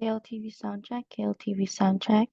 KLTV soundcheck, KLTV soundcheck.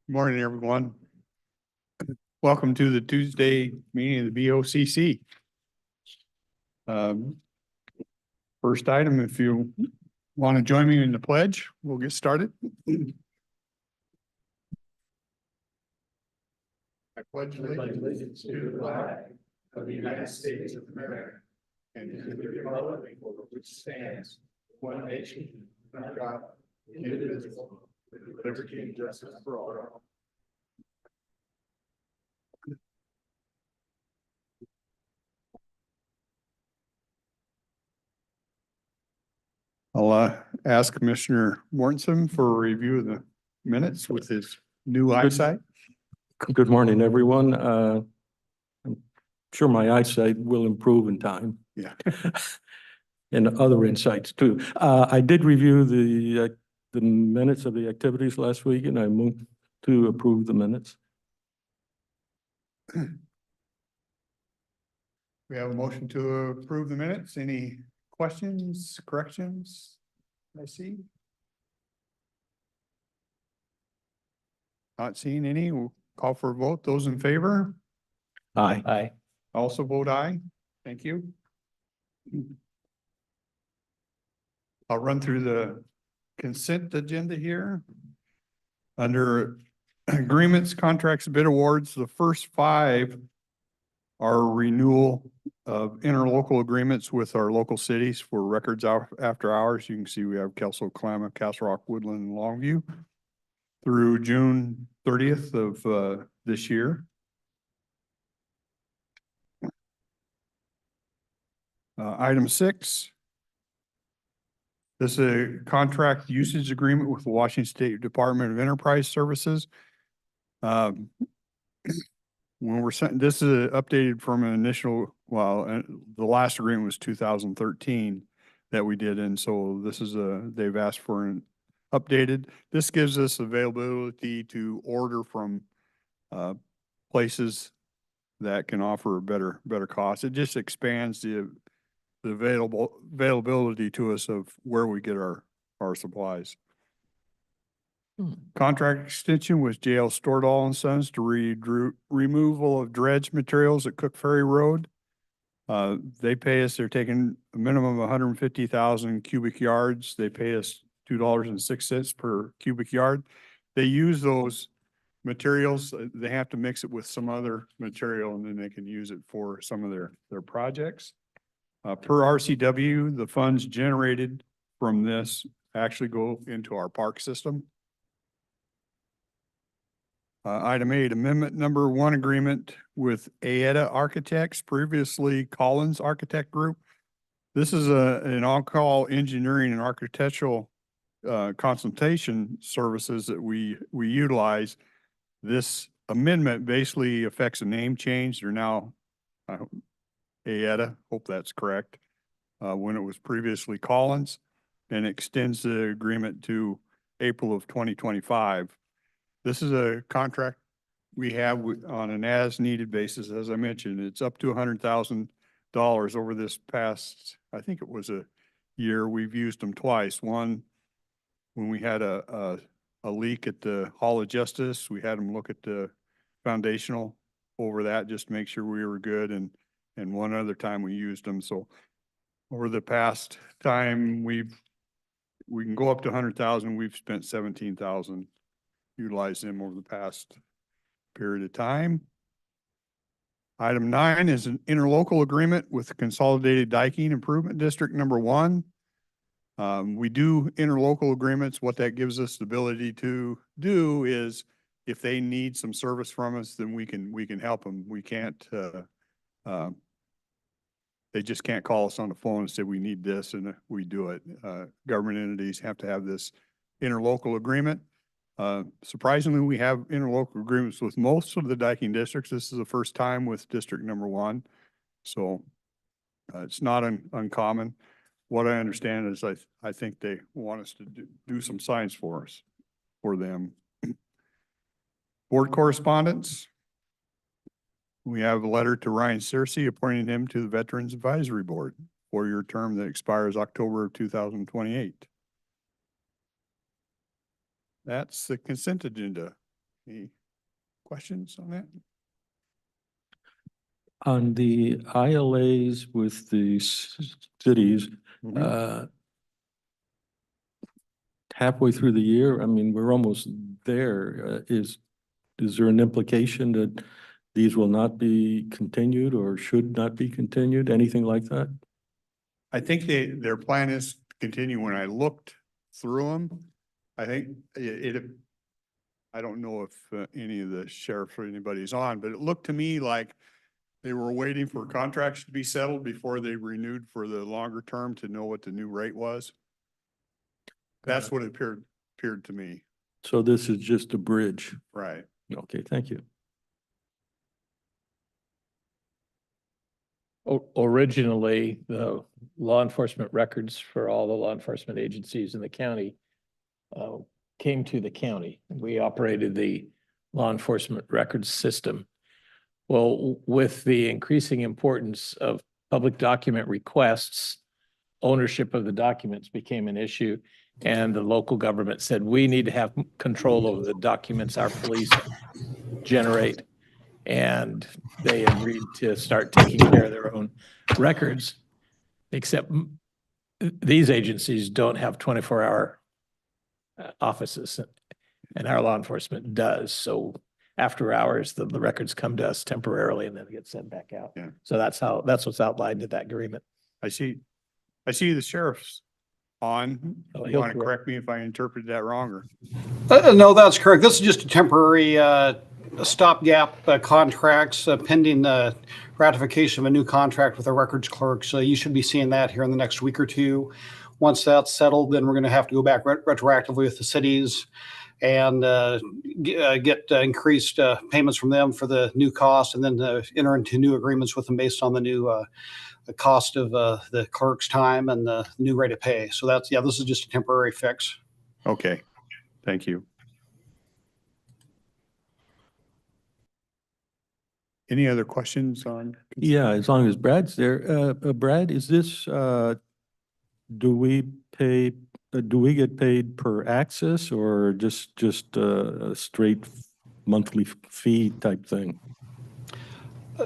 Morning, everyone. Welcome to the Tuesday meeting of the BOCC. First item, if you want to join me in the pledge, we'll get started. I pledge allegiance to the flag of the United States of America and to the republic for which stands one nation, under God, indivisible, with liberty and justice for all. I'll ask Commissioner Mortensen for a review of the minutes with his new eyesight. Good morning, everyone. I'm sure my eyesight will improve in time. Yeah. And other insights too. I did review the minutes of the activities last week, and I moved to approve the minutes. We have a motion to approve the minutes. Any questions, corrections? I see. Not seeing any. We'll call for a vote. Those in favor? Aye. Aye. Also vote aye. Thank you. I'll run through the consent agenda here. Under agreements, contracts, bid awards, the first 5 are renewal of interlocal agreements with our local cities for records after hours. You can see we have Kelso, Klamath, Castle Rock, Woodland, and Longview through June 30th of this year. Item 6. This is a contract usage agreement with the Washington State Department of Enterprise Services. When we're sent, this is updated from an initial, the last agreement was 2013 that we did. And so this is they've asked for an updated. This gives us availability to order from places that can offer a better cost. It just expands the availability to us of where we get our supplies. Contract extension with JL Stordahl and Sons to removal of dredge materials at Cook Ferry Road. They pay us, they're taking a minimum of 150,000 cubic yards. They pay us $2.06 per cubic yard. They use those materials. They have to mix it with some other material and then they can use it for some of their projects. Per RCW, the funds generated from this actually go into our park system. Item 8, amendment number 1 agreement with AETA Architects, previously Collins Architect Group. This is an on-call engineering and architectural consultation services that we utilize. This amendment basically affects a name change. They're now AETA, hope that's correct, when it was previously Collins, and extends the agreement to April of 2025. This is a contract we have on an as-needed basis. As I mentioned, it's up to $100,000 over this past, I think it was a year. We've used them twice. One, when we had a leak at the Hall of Justice, we had them look at the foundational over that just to make sure we were good. And one other time we used them. So over the past time, we can go up to 100,000. We've spent 17,000. Utilize them over the past period of time. Item 9 is an interlocal agreement with Consolidated Diking Improvement District number 1. We do interlocal agreements. What that gives us the ability to do is if they need some service from us, then we can help them. We can't, they just can't call us on the phone and say we need this and we do it. Government entities have to have this interlocal agreement. Surprisingly, we have interlocal agreements with most of the diking districts. This is the first time with district number 1. So it's not uncommon. What I understand is I think they want us to do some signs for them. Board correspondence. We have a letter to Ryan Searcy appointing him to the Veterans Advisory Board for your term that expires October of 2028. That's the consent agenda. Any questions on that? On the ILAs with the cities, Mhm. halfway through the year, I mean, we're almost there. Is there an implication that these will not be continued or should not be continued? Anything like that? I think their plan is to continue. When I looked through them, I think I don't know if any of the sheriffs or anybody's on, but it looked to me like they were waiting for contracts to be settled before they renewed for the longer term to know what the new rate was. That's what it appeared to me. So this is just a bridge. Right. Okay, thank you. Originally, the law enforcement records for all the law enforcement agencies in the county came to the county. We operated the law enforcement records system. Well, with the increasing importance of public document requests, ownership of the documents became an issue. And the local government said, we need to have control over the documents our police generate. And they agreed to start taking care of their own records, except these agencies don't have 24-hour offices, and our law enforcement does. So after hours, the records come to us temporarily and then get sent back out. Yeah. So that's what's outlined in that agreement. I see the sheriff's on. Oh, You he'll want to correct. correct me if I interpreted that wrong or? No, that's correct. This is just a temporary stopgap contracts pending ratification of a new contract with our records clerk. So you should be seeing that here in the next week or two. Once that's settled, then we're going to have to go back retroactively with the cities and get increased payments from them for the new cost, and then enter into new agreements with them based on the new the cost of the clerk's time and the new rate of pay. So this is just a temporary fix. Okay, thank you. Any other questions on? Yeah, as long as Brad's there. Brad, is this, do we get paid per access or just a straight monthly fee type thing?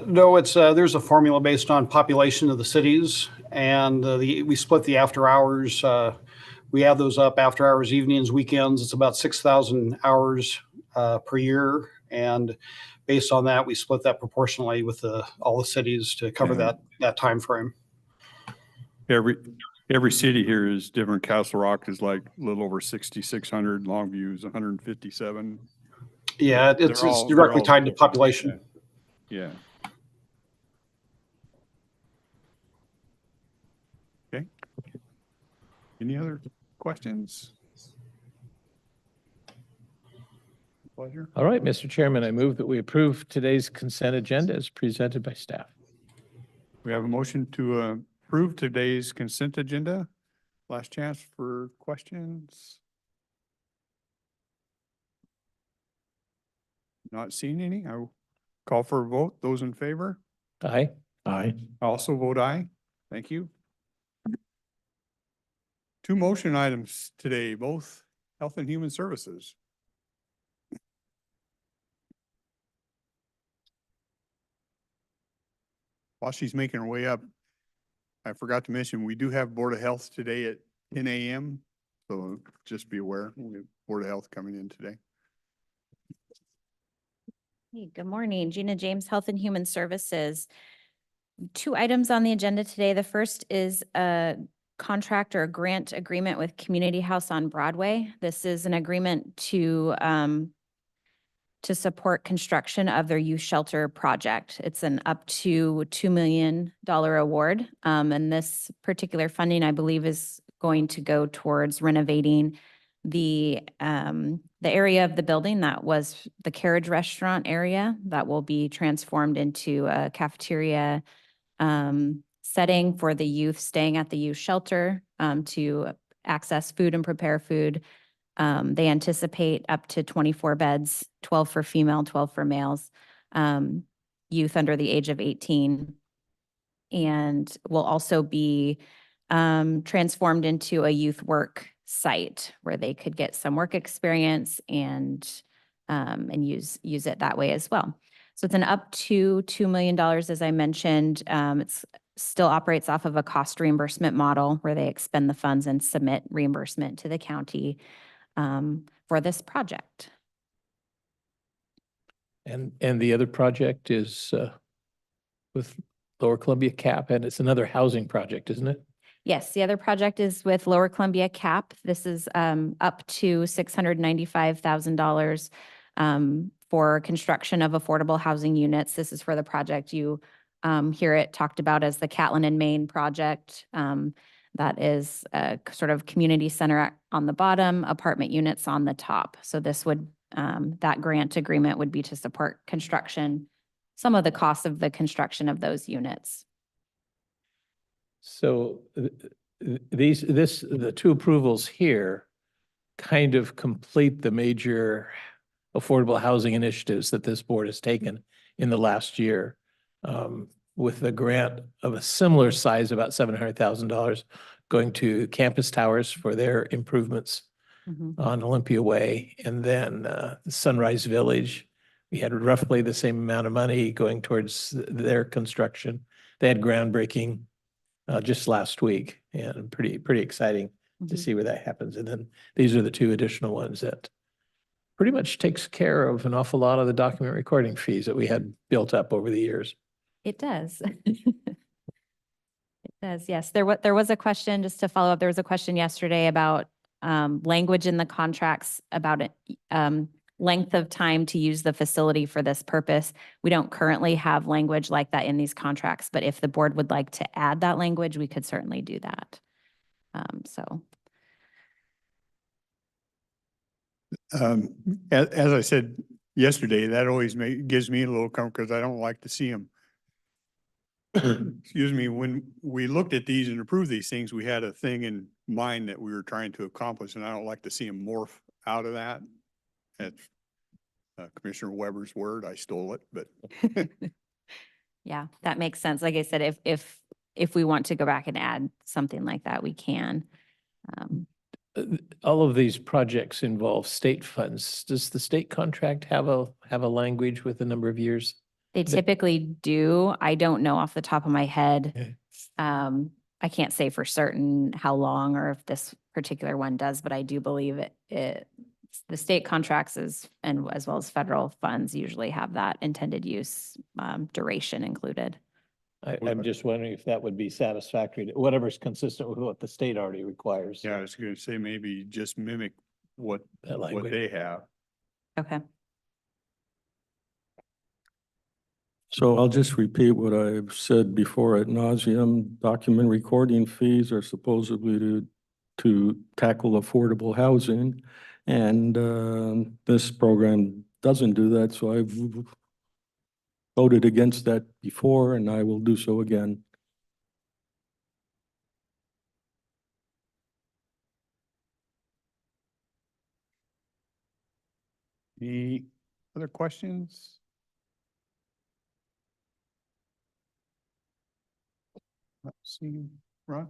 No, it's there's a formula based on population of the cities, and we split the after hours. We add those up: after hours, evenings, weekends. It's about 6,000 hours per year, and based on that, we split that proportionally with all the cities to cover that time frame. Every city here is different. Castle Rock is like a little over 6,600. Longview is 157. Yeah, it's directly tied to population. Yeah. Okay. Any other questions? Pleasure. All right, Mr. Chairman, I move that we approve today's consent agenda as presented by staff. We have a motion to approve today's consent agenda. Last chance for questions. Not seeing any. I will call for a vote. Those in favor? Aye. Aye. I also vote aye. Thank you. Two motion items today, both Health and Human Services. While she's making her way up, I forgot to mention, we do have Board of Health today at 10 a.m. So just be aware, we have Board of Health coming in today. Hey, good morning. Gina James, Health and Human Services. Two items on the agenda today. The first is a contract or a grant agreement with Community House on Broadway. This is an agreement to support construction of their youth shelter project. It's an up to $2 million award. And this particular funding, I believe, is going to go towards renovating the area of the building that was the carriage restaurant area that will be transformed into a cafeteria setting for the youth staying at the youth shelter to access food and prepare food. They anticipate up to 24 beds, 12 for female, 12 for males, youth under the age of 18, and will also be transformed into a youth work site where they could get some work experience and and use it that way as well. So it's an up to $2 million, as I mentioned. It's still operates off of a cost reimbursement model where they expend the funds and submit reimbursement to the county for this project. And the other project is with Lower Columbia CAP, and it's another housing project, isn't it? Yes, the other project is with Lower Columbia CAP. This is up to $695,000 for construction of affordable housing units. This is for the project you hear it talked about as the Catlin and Maine project. That is a sort of community center on the bottom, apartment units on the top. So this would, that grant agreement would be to support construction, some of the costs of the construction of those units. So the two approvals here kind of complete the major affordable housing initiatives that this board has taken in the last year. With a grant of a similar size, about $700,000, going to Campus Towers for their improvements on Olympia Way, and then Sunrise Village. We had roughly the same amount of money going towards their construction. They had groundbreaking just last week, and pretty exciting to see where that happens. And then these are the two additional ones that pretty much takes care of an awful lot of the document recording fees that we had built up over the years. It does. It does, yes. There was a question, just to follow up, there was a question yesterday about language in the contracts about length of time to use the facility for this purpose. We don't currently have language like that in these contracts, but if the board would like to add that language, we could certainly do that. So. As I said yesterday, that always gives me a little comfort because I don't like to see them. Excuse me, when we looked at these and approved these things, we had a thing in mind that we were trying to accomplish, and I don't like to see them morph out of that. That's Commissioner Weber's word. I stole it, but Yeah, that makes sense. Like I said, if we want to go back and add something like that, we can. All of these projects involve state funds. Does the state contract have a language with a number of years? They typically do. I don't know off the top of my head. I can't say for certain how long or if this particular one does, but I do believe the state contracts and as well as federal funds usually have that intended use duration included. I'm just wondering if that would be satisfactory, whatever's consistent with what the state already requires. yeah, I was going to say maybe just mimic what That language. they have. Okay. So I'll just repeat what I've said before ad nauseum. Document recording fees are supposedly to tackle affordable housing. And this program doesn't do that, so I've voted against that before, and I will do so again. Any other questions? Let's see, Ron?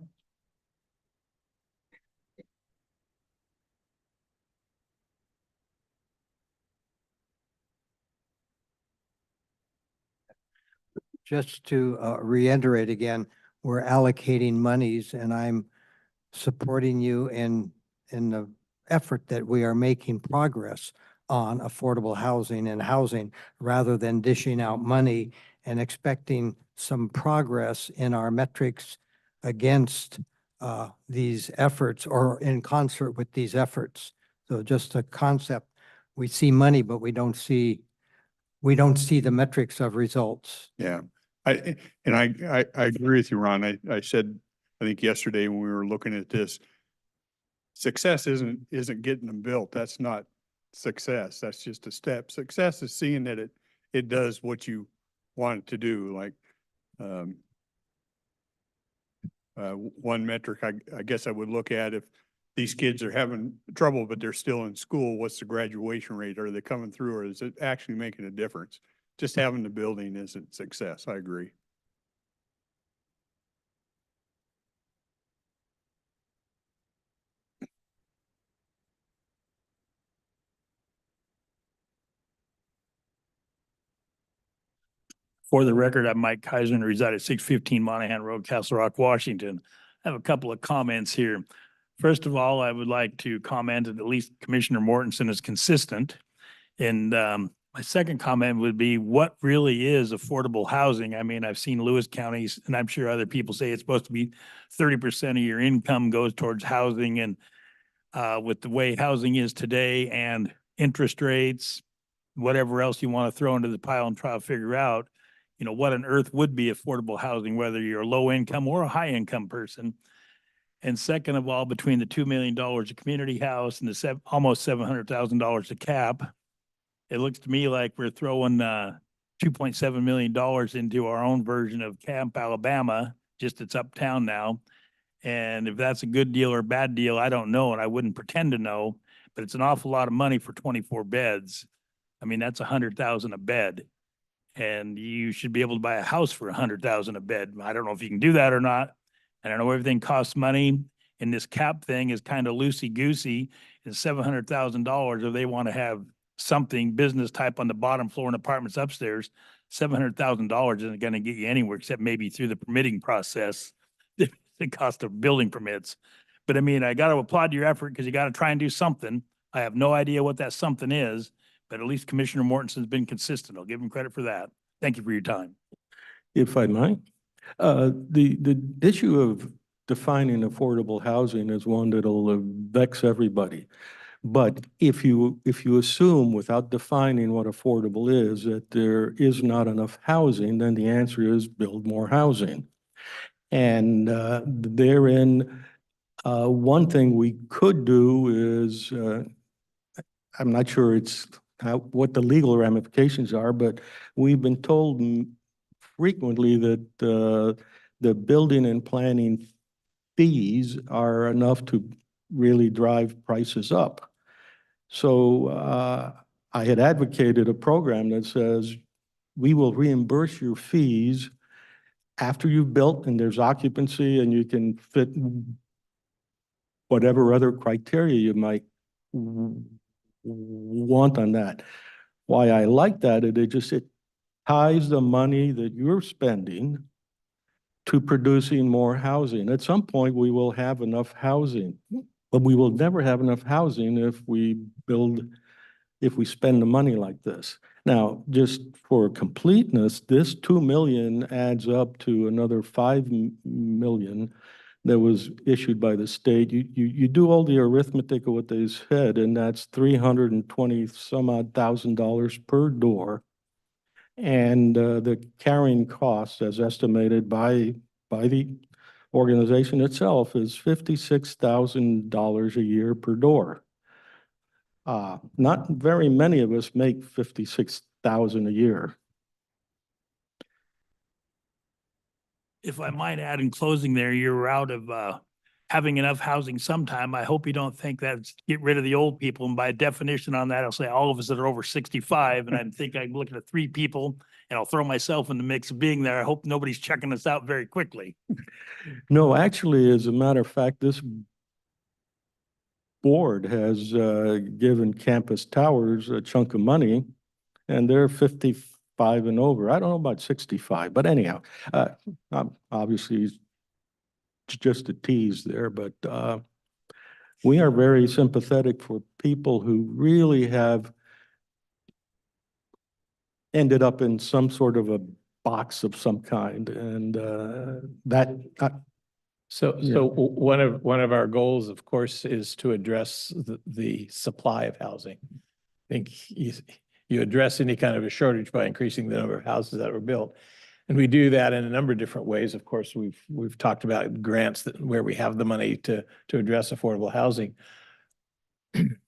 Just to reiterate again, we're allocating monies and I'm supporting you in the effort that we are making progress on affordable housing and housing rather than dishing out money and expecting some progress in our metrics against these efforts or in concert with these efforts. So just a concept, we see money, but we don't see the metrics of results. Yeah, I agree with you, Ron. I said, I think yesterday when we were looking at this, success isn't getting them built. That's not success. That's just a step. Success is seeing that it does what you want it to do. Like, one metric I guess I would look at, if these kids are having trouble, but they're still in school, what's the graduation rate? Are they coming through, or is it actually making a difference? Just having the building isn't success. I agree. For the record, I'm Mike Kaiser and reside at 615 Monahan Road, Castle Rock, Washington. I have a couple of comments here. First of all, I would like to comment that at least Commissioner Mortensen is consistent. And my second comment would be, what really is affordable housing? I mean, I've seen Lewis counties, and I'm sure other people say it's supposed to be 30% of your income goes towards housing. And with the way housing is today and interest rates, whatever else you want to throw into the pile and try to figure out, you know, what on earth would be affordable housing, whether you're a low income or a high income person. And second of all, between the $2 million of community house and the almost $700,000 of cap, it looks to me like we're throwing $2.7 million into our own version of Camp Alabama, just it's uptown now. And if that's a good deal or a bad deal, I don't know, and I wouldn't pretend to know, but it's an awful lot of money for 24 beds. I mean, that's $100,000 a bed. And you should be able to buy a house for $100,000 a bed. I don't know if you can do that or not. And I know everything costs money, and this cap thing is kind of loosey-goosey. And $700,000, if they want to have something business type on the bottom floor and apartments upstairs, $700,000 isn't going to get you anywhere except maybe through the permitting process, the cost of building permits. But I mean, I got to applaud your effort because you got to try and do something. I have no idea what that something is, but at least Commissioner Mortensen's been consistent. I'll give him credit for that. Thank you for your time. If I might, the issue of defining affordable housing is one that'll vex everybody. But if you assume without defining what affordable is, that there is not enough housing, then the answer is build more housing. And therein, one thing we could do is, I'm not sure what the legal ramifications are, but we've been told frequently that the building and planning fees are enough to really drive prices up. So I had advocated a program that says we will reimburse your fees after you've built and there's occupancy and you can fit whatever other criteria you might want on that. Why I like that, it ties the money that you're spending to producing more housing. At some point, we will have enough housing, but we will never have enough housing if we spend the money like this. Now, just for completeness, this 2 million adds up to another 5 million that was issued by the state. You do all the arithmetic of what they said, and that's $320 some odd thousand per door. And the carrying cost, as estimated by the organization itself, is $56,000 a year per door. Not very many of us make $56,000 a year. If I might add in closing there, you're out of having enough housing sometime. I hope you don't think that's get rid of the old people. And by definition on that, I'll say all of us that are over 65. And I think I'm looking at 3 people, and I'll throw myself in the mix of being there. I hope nobody's checking us out very quickly. No, actually, as a matter of fact, this board has given Campus Towers a chunk of money, and they're 55 and over. I don't know about 65, but anyhow, obviously it's just a tease there, but we are very sympathetic for people who really have ended up in some sort of a box of some kind, and So one of our goals, of course, is to address the supply of housing. I think you address any kind of a shortage by increasing the number of houses that were built. And we do that in a number of different ways. Of course, we've talked about grants where we have the money to address affordable housing. And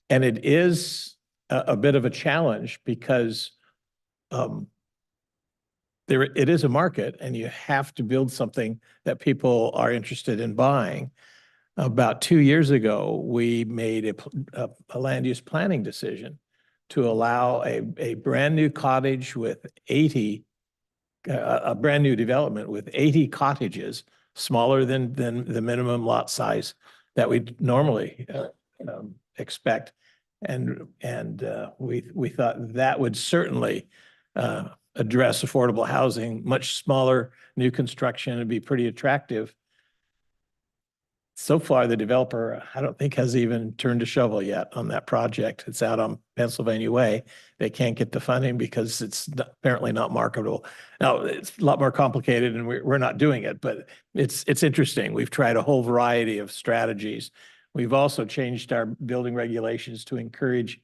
it is a bit of a challenge because it is a market, and you have to build something that people are interested in buying. About 2 years ago, we made a land use planning decision to allow a brand new cottage with 80, a brand new development with 80 cottages, smaller than the minimum lot size that we normally expect. And we thought that would certainly address affordable housing, much smaller, new construction, it'd be pretty attractive. So far, the developer, I don't think has even turned a shovel yet on that project. It's out on Pennsylvania Way. They can't get the funding because it's apparently not marketable. Now, it's a lot more complicated and we're not doing it, but it's interesting. We've tried a whole variety of strategies. We've also changed our building regulations to encourage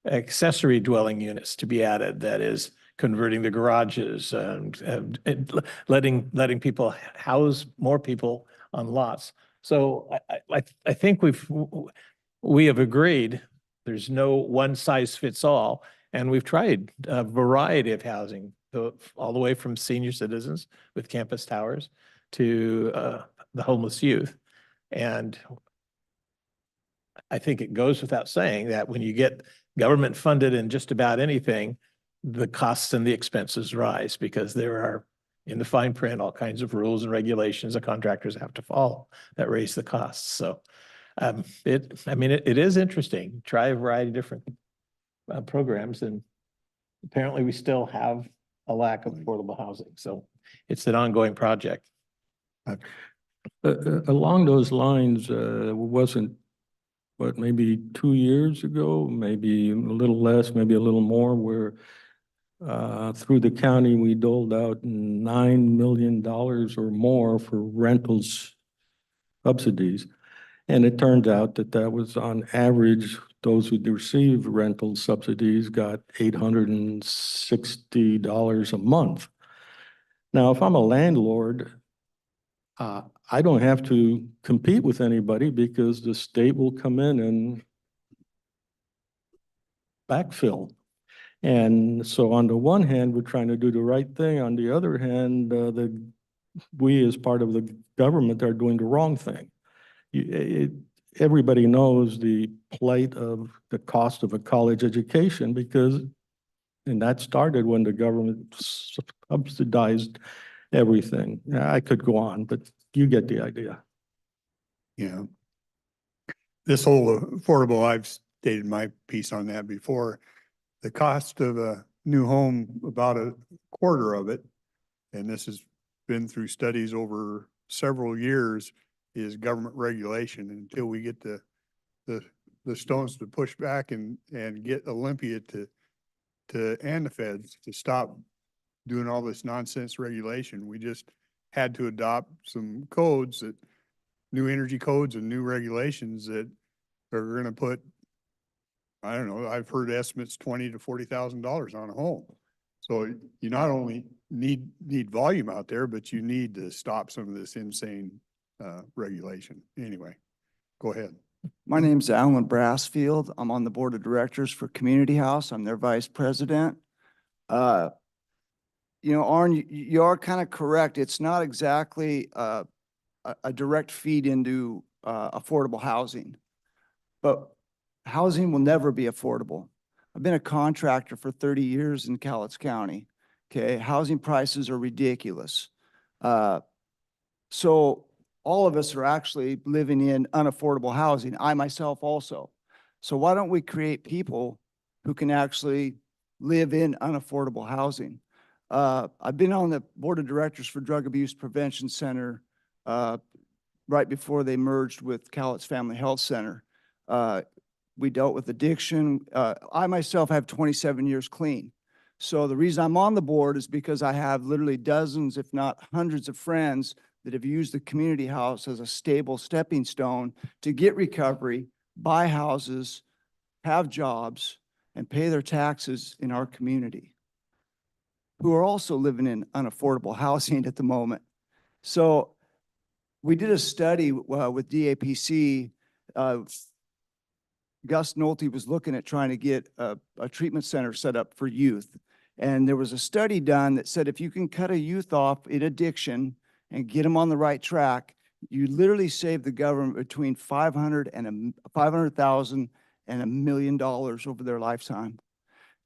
accessory dwelling units to be added. That is converting the garages and letting people house more people on lots. So I think we have agreed there's no one size fits all, and we've tried a variety of housing, all the way from senior citizens with campus towers to the homeless youth. And I think it goes without saying that when you get government funded in just about anything, the costs and the expenses rise because there are, in the fine print, all kinds of rules and regulations the contractors have to follow that raise the costs. So it is interesting. Try a variety of different programs, and apparently we still have a lack of affordable housing. So it's an ongoing project. Along those lines, wasn't, what, maybe 2 years ago, maybe a little less, maybe a little more, where through the county, we doled out $9 million or more for rentals subsidies. And it turned out that that was on average, those who received rental subsidies got $860 a month. Now, if I'm a landlord, I don't have to compete with anybody because the state will come in and backfill. And so on the one hand, we're trying to do the right thing. On the other hand, we as part of the government are doing the wrong thing. Everybody knows the plight of the cost of a college education and that started when the government subsidized everything. I could go on, but you get the idea. Yeah. This whole affordable, I've stated my piece on that before. The cost of a new home, about a quarter of it, and this has been through studies over several years, is government regulation. Until we get the stones to push back and get Olympia and the feds to stop doing all this nonsense regulation, we just had to adopt some codes, that new energy codes and new regulations that are going to put, I don't know, I've heard estimates $20,000 to $40,000 on a home. So you not only need volume out there, but you need to stop some of this insane regulation. Anyway, go ahead. My name's Alan Brassfield. I'm on the board of directors for Community House. I'm their vice president. Arn, you are kind of correct. It's not exactly a direct feed into affordable housing, but housing will never be affordable. I've been a contractor for 30 years in Cowlitz County. Okay, housing prices are ridiculous. So all of us are actually living in unaffordable housing. I myself also. So why don't we create people who can actually live in unaffordable housing? I've been on the board of directors for Drug Abuse Prevention Center right before they merged with Cowlitz Family Health Center. We dealt with addiction. I myself have 27 years clean. So the reason I'm on the board is because I have literally dozens, if not hundreds of friends that have used the community house as a stable stepping stone to get recovery, buy houses, have jobs, and pay their taxes in our community, who are also living in unaffordable housing at the moment. So we did a study with DAPC. Gus Nolte was looking at trying to get a treatment center set up for youth. And there was a study done that said if you can cut a youth off in addiction and get them on the right track, you literally save the government between $500,000 and $1 million over their lifetime.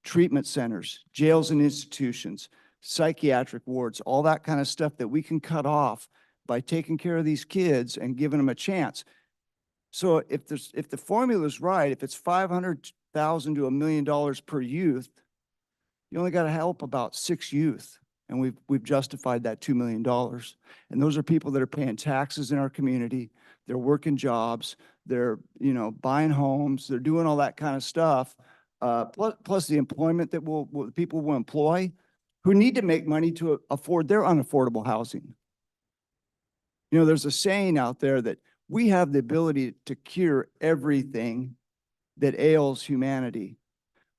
Treatment centers, jails and institutions, psychiatric wards, all that kind of stuff that we can cut off by taking care of these kids and giving them a chance. So if the formula is right, if it's $500,000 to $1 million per youth, you only got to help about 6 youth. And we've justified that $2 million. And those are people that are paying taxes in our community. They're working jobs. They're, buying homes. They're doing all that kind of stuff. Plus the employment that people will employ who need to make money to afford their unaffordable housing. There's a saying out there that we have the ability to cure everything that ails humanity.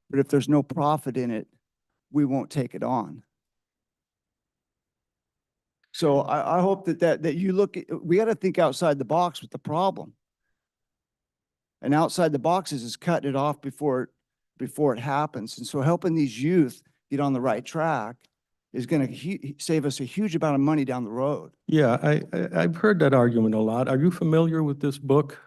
But if there's no profit in it, we won't take it on. So I hope that you look at, we got to think outside the box with the problem. And outside the box is cutting it off before it happens. And so helping these youth get on the right track is going to save us a huge amount of money down the road. Yeah, I've heard that argument a lot. Are you familiar with this book?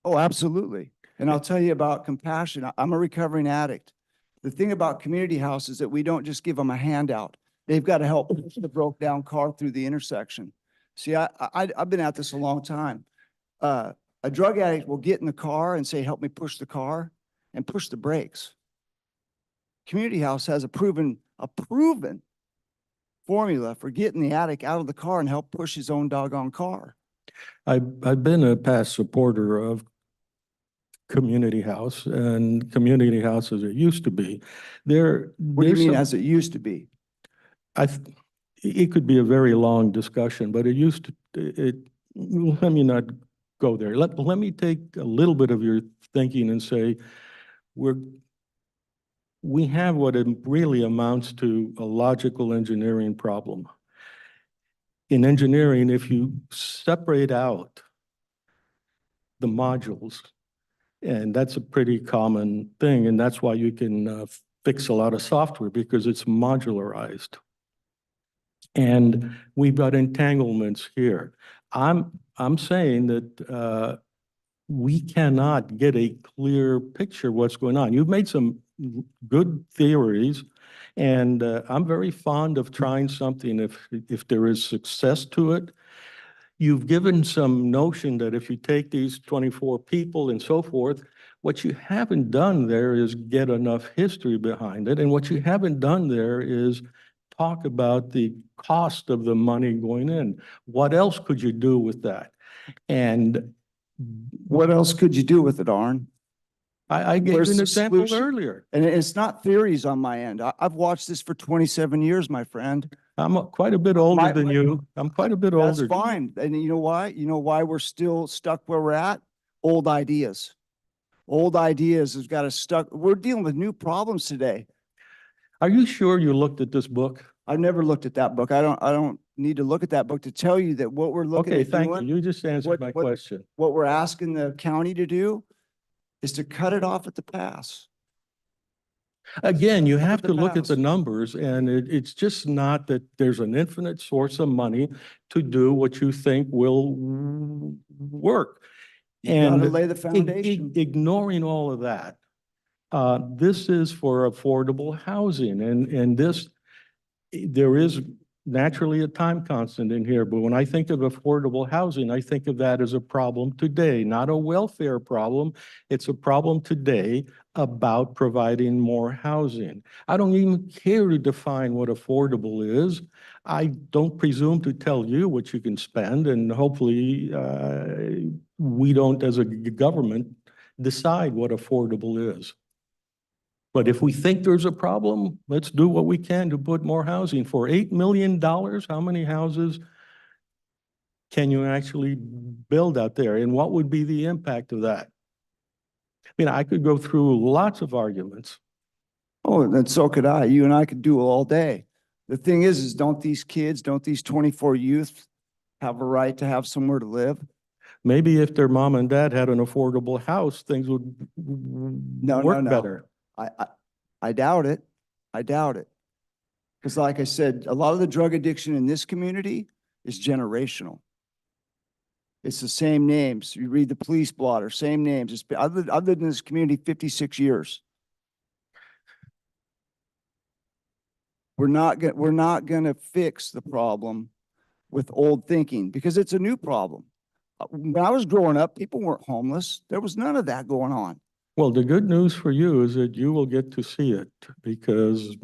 Oh, absolutely. And I'll tell you about compassion. I'm a recovering addict. The thing about community house is that we don't just give them a handout. They've got to help push the broke down car through the intersection. See, I've been at this a long time. A drug addict will get in the car and say, help me push the car, and push the brakes. Community house has a proven formula for getting the addict out of the car and help push his own doggone car. I've been a past supporter of community house and community house as it used to be. What do you mean as it used to be? It could be a very long discussion, but let me not go there. Let me take a little bit of your thinking and say, we have what it really amounts to a logical engineering problem. In engineering, if you separate out the modules, and that's a pretty common thing, and that's why you can fix a lot of software, because it's modularized. And we've got entanglements here. I'm saying that we cannot get a clear picture of what's going on. You've made some good theories, and I'm very fond of trying something if there is success to it. You've given some notion that if you take these 24 people and so forth, what you haven't done there is get enough history behind it. And what you haven't done there is talk about the cost of the money going in. What else could you do with that? And what else could you do with it, Arn? I gave Where's you an the example solution? earlier. And it's not theories on my end. I've watched this for 27 years, my friend. I'm quite a bit older than you. I'm quite a bit older. That's fine. And you know why? You know why we're still stuck where we're at? Old ideas. Old ideas has got us stuck. We're dealing with new problems today. Are you sure you looked at this book? I've never looked at that book. I don't need to look at that book to tell you that what we're looking Okay, at thank doing, you. You just answered my question. what we're asking the county to do is to cut it off at the pass. Again, you have the to look at the past. numbers, and it's just not that there's an infinite source of money to do what you think will work. You gotta And lay the foundation. ignoring all of that, this is for affordable housing, and there is naturally a time constant in here, but when I think of affordable housing, I think of that as a problem today, not a welfare problem. It's a problem today about providing more housing. I don't even care to define what affordable is. I don't presume to tell you what you can spend, and hopefully we don't, as a government, decide what affordable is. But if we think there's a problem, let's do what we can to put more housing. For $8 million, how many houses can you actually build out there? And what would be the impact of that? I mean, I could go through lots of arguments. Oh, and so could I. You and I could do it all day. The thing is don't these 24 youth have a right to have somewhere to live? Maybe if their mom and dad had an affordable house, things would work better. I doubt it. I doubt it. Because like I said, a lot of the drug addiction in this community is generational. It's the same names. You read the police blotter, same names. It's been, I've lived in this community 56 years. We're not going to fix the problem with old thinking because it's a new problem. When I was growing up, people weren't homeless. There was none of that going on. Well, the good news for you is that you will get to see it because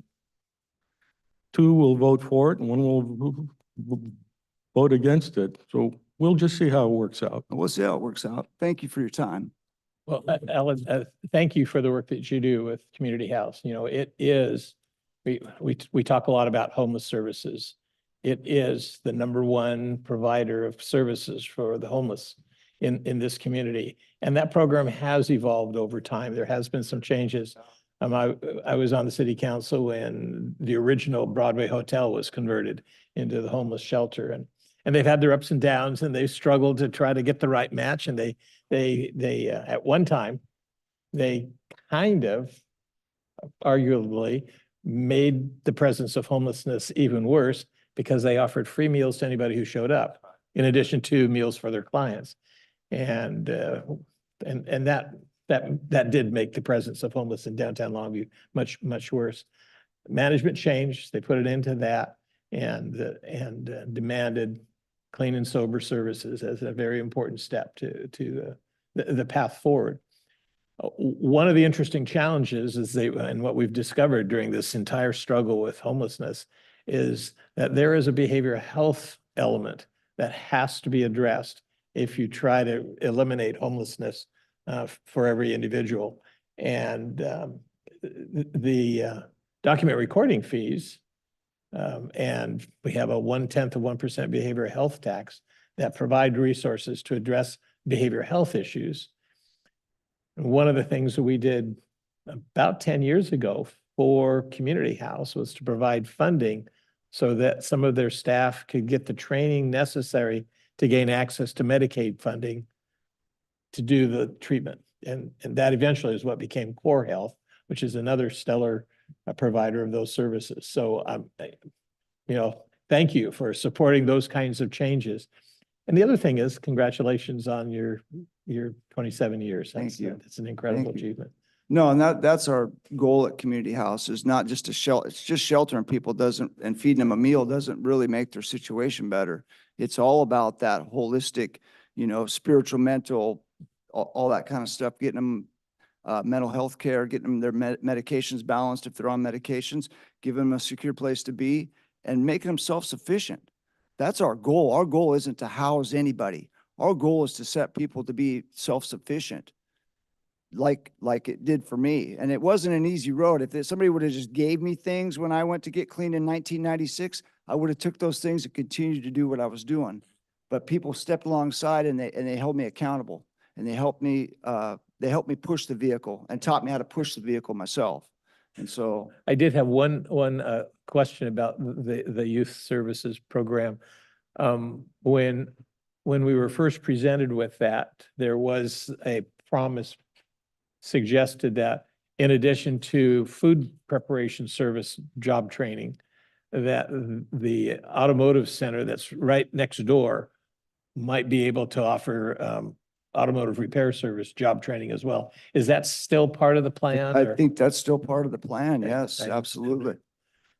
two will vote for it and one will vote against it. So we'll just see how it works out. We'll see how it works out. Thank you for your time. Well, Ellen, thank you for the work that you do with Community House. You know, it is, we talk a lot about homeless services. It is the #1 provider of services for the homeless in this community. And that program has evolved over time. There has been some changes. I was on the city council when the original Broadway Hotel was converted into the homeless shelter, and they've had their ups and downs, and they've struggled to try to get the right match. And they at one time, they kind of arguably made the presence of homelessness even worse because they offered free meals to anybody who showed up, in addition to meals for their clients. And that did make the presence of homeless in downtown Longview much worse. Management changed. They put it into that and demanded clean and sober services as a very important step to the path forward. One of the interesting challenges is and what we've discovered during this entire struggle with homelessness is that there is a behavioral health element that has to be addressed if you try to eliminate homelessness for every individual. And the document recording fees, and we have a 1/10 of 1% behavioral health tax that provide resources to address behavioral health issues. And one of the things that we did about 10 years ago for Community House was to provide funding so that some of their staff could get the training necessary to gain access to Medicaid funding to do the treatment. And that eventually is what became Core Health, which is another stellar provider of those services. So, thank you for supporting those kinds of changes. And the other thing is, congratulations on your 27 years. Thank you. That's an incredible Thank you. achievement. No, and that's our goal at Community House, is not just to shelter. It's just sheltering people and feeding them a meal doesn't really make their situation better. It's all about that holistic, spiritual, mental, all that kind of stuff, getting them mental health care, getting them their medications balanced if they're on medications, giving them a secure place to be, and making them self-sufficient. That's our goal. Our goal isn't to house anybody. Our goal is to set people to be self-sufficient, like it did for me. And it wasn't an easy road. If somebody would have just gave me things when I went to get clean in 1996, I would have took those things and continued to do what I was doing. But people stepped alongside and they held me accountable, and they helped me push the vehicle and taught me how to push the vehicle myself. And so I did have one question about the youth services program. When we were first presented with that, there was a promise suggested that in addition to food preparation service job training, that the automotive center that's right next door might be able to offer automotive repair service job training as well. Is that still part of the plan? I think that's still part of the plan. Okay, Yes, thanks. absolutely.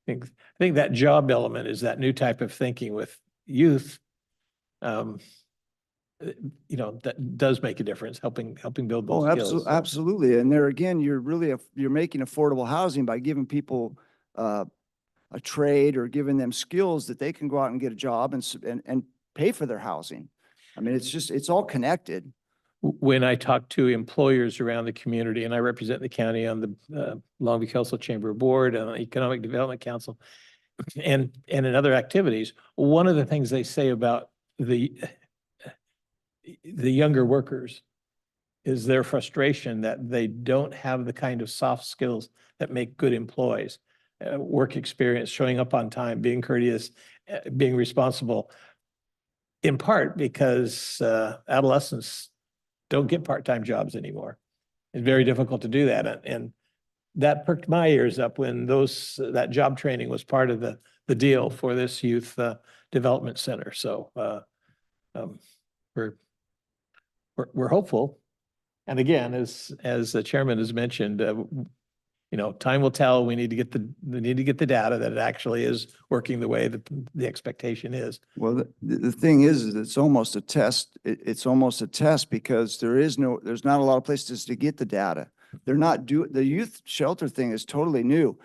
I think that job element is that new type of thinking with youth. That does make a difference, helping build those Oh, skills. absolutely. And there again, you're making affordable housing by giving people a trade or giving them skills that they can go out and get a job and pay for their housing. I mean, it's all connected. When I talk to employers around the community, and I represent the county on the Longview Coastal Chamber Board and the Economic Development Council, and in other activities, one of the things they say about the younger workers is their frustration that they don't have the kind of soft skills that make good employees. Work experience, showing up on time, being courteous, being responsible, in part because adolescents don't get part-time jobs anymore. It's very difficult to do that. And that perked my ears up when that job training was part of the deal for this youth development center. So we're hopeful. And again, as the chairman has mentioned, time will tell. We need to get the data that it actually is working the way that the expectation is. Well, the thing is it's almost a test. It's almost a test because there's not a lot of places to get the data. They're not the youth shelter thing is totally new.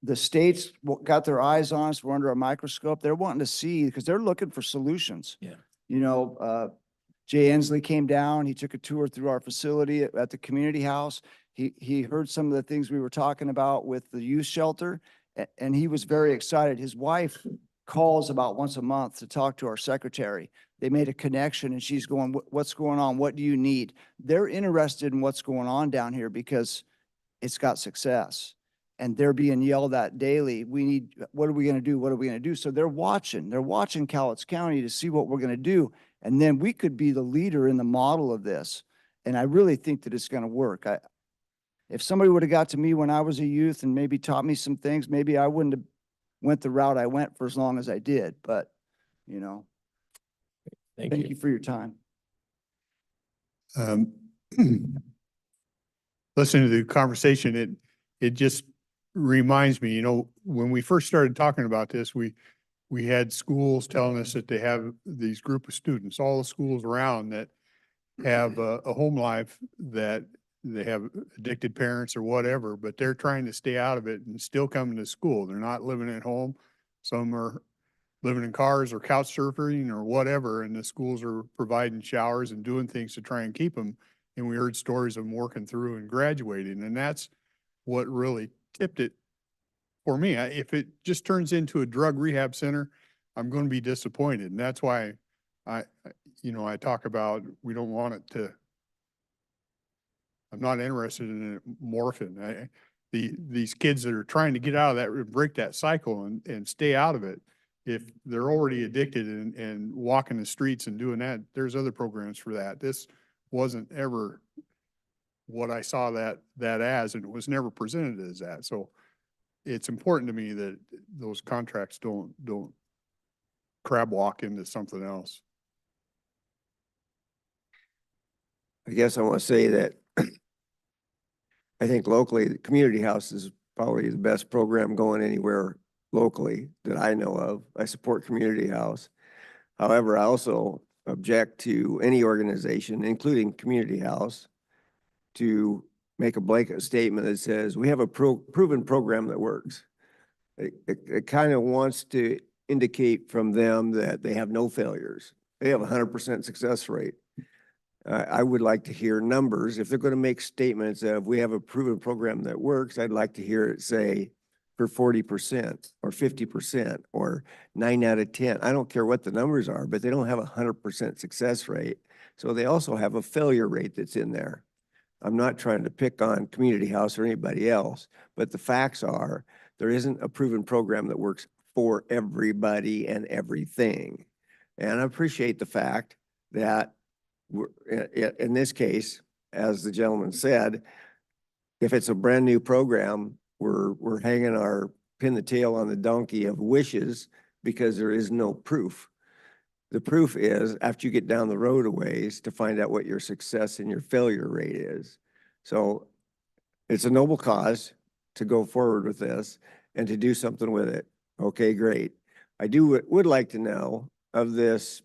The states got their eyes on us. We're under a microscope. They're wanting to see, because they're looking for solutions. Yeah. You know, Jay Ensley came down. He took a tour through our facility at the community house. He heard some of the things we were talking about with the youth shelter, and he was very excited. His wife calls about once a month to talk to our secretary. They made a connection, and she's going, what's going on? What do you need? They're interested in what's going on down here because it's got success. And they're being yelled at daily. What are we going to do? What are we going to do? So they're watching Cowlitz County to see what we're going to do. And then we could be the leader in the model of this. And I really think that it's going to work. If somebody would have got to me when I was a youth and maybe taught me some things, maybe I wouldn't have went the route I went for as long as I did. But, you know, thank you for your time. Listening to the conversation, it just reminds me, you know, when we first started talking about this, we had schools telling us that they have these group of students, all the schools around that have a home life, that they have addicted parents or whatever, but they're trying to stay out of it and still coming to school. They're not living at home. Some are living in cars or couch surfing or whatever, and the schools are providing showers and doing things to try and keep them. And we heard stories of them working through and graduating, and that's what really tipped it for me. If it just turns into a drug rehab center, I'm going to be disappointed. And that's why I talk about, we don't want it to, I'm not interested in it morphing. These kids that are trying to get out of that, break that cycle and stay out of it, if they're already addicted and walking the streets and doing that, there's other programs for that. This wasn't ever what I saw that as, and it was never presented as that. So it's important to me that those contracts don't crab walk into something else. I guess I want to say that I think locally, the community house is probably the best program going anywhere locally that I know of. I support community house. However, I also object to any organization, including community house, to make a blanket statement that says we have a proven program that works. It kind of wants to indicate from them that they have no failures. They have 100% success rate. I would like to hear numbers. If they're going to make statements of we have a proven program that works, I'd like to hear it say for 40% or 50% or 9 out of 10. I don't care what the numbers are, but they don't have 100% success rate. So they also have a failure rate that's in there. I'm not trying to pick on community house or anybody else, but the facts are there isn't a proven program that works for everybody and everything. And I appreciate the fact that in this case, as the gentleman said, if it's a brand new program, we're hanging our pin the tail on the donkey of wishes because there is no proof. The proof is after you get down the road a ways to find out what your success and your failure rate is. So it's a noble cause to go forward with this and to do something with it. Okay, great. I would like to know of this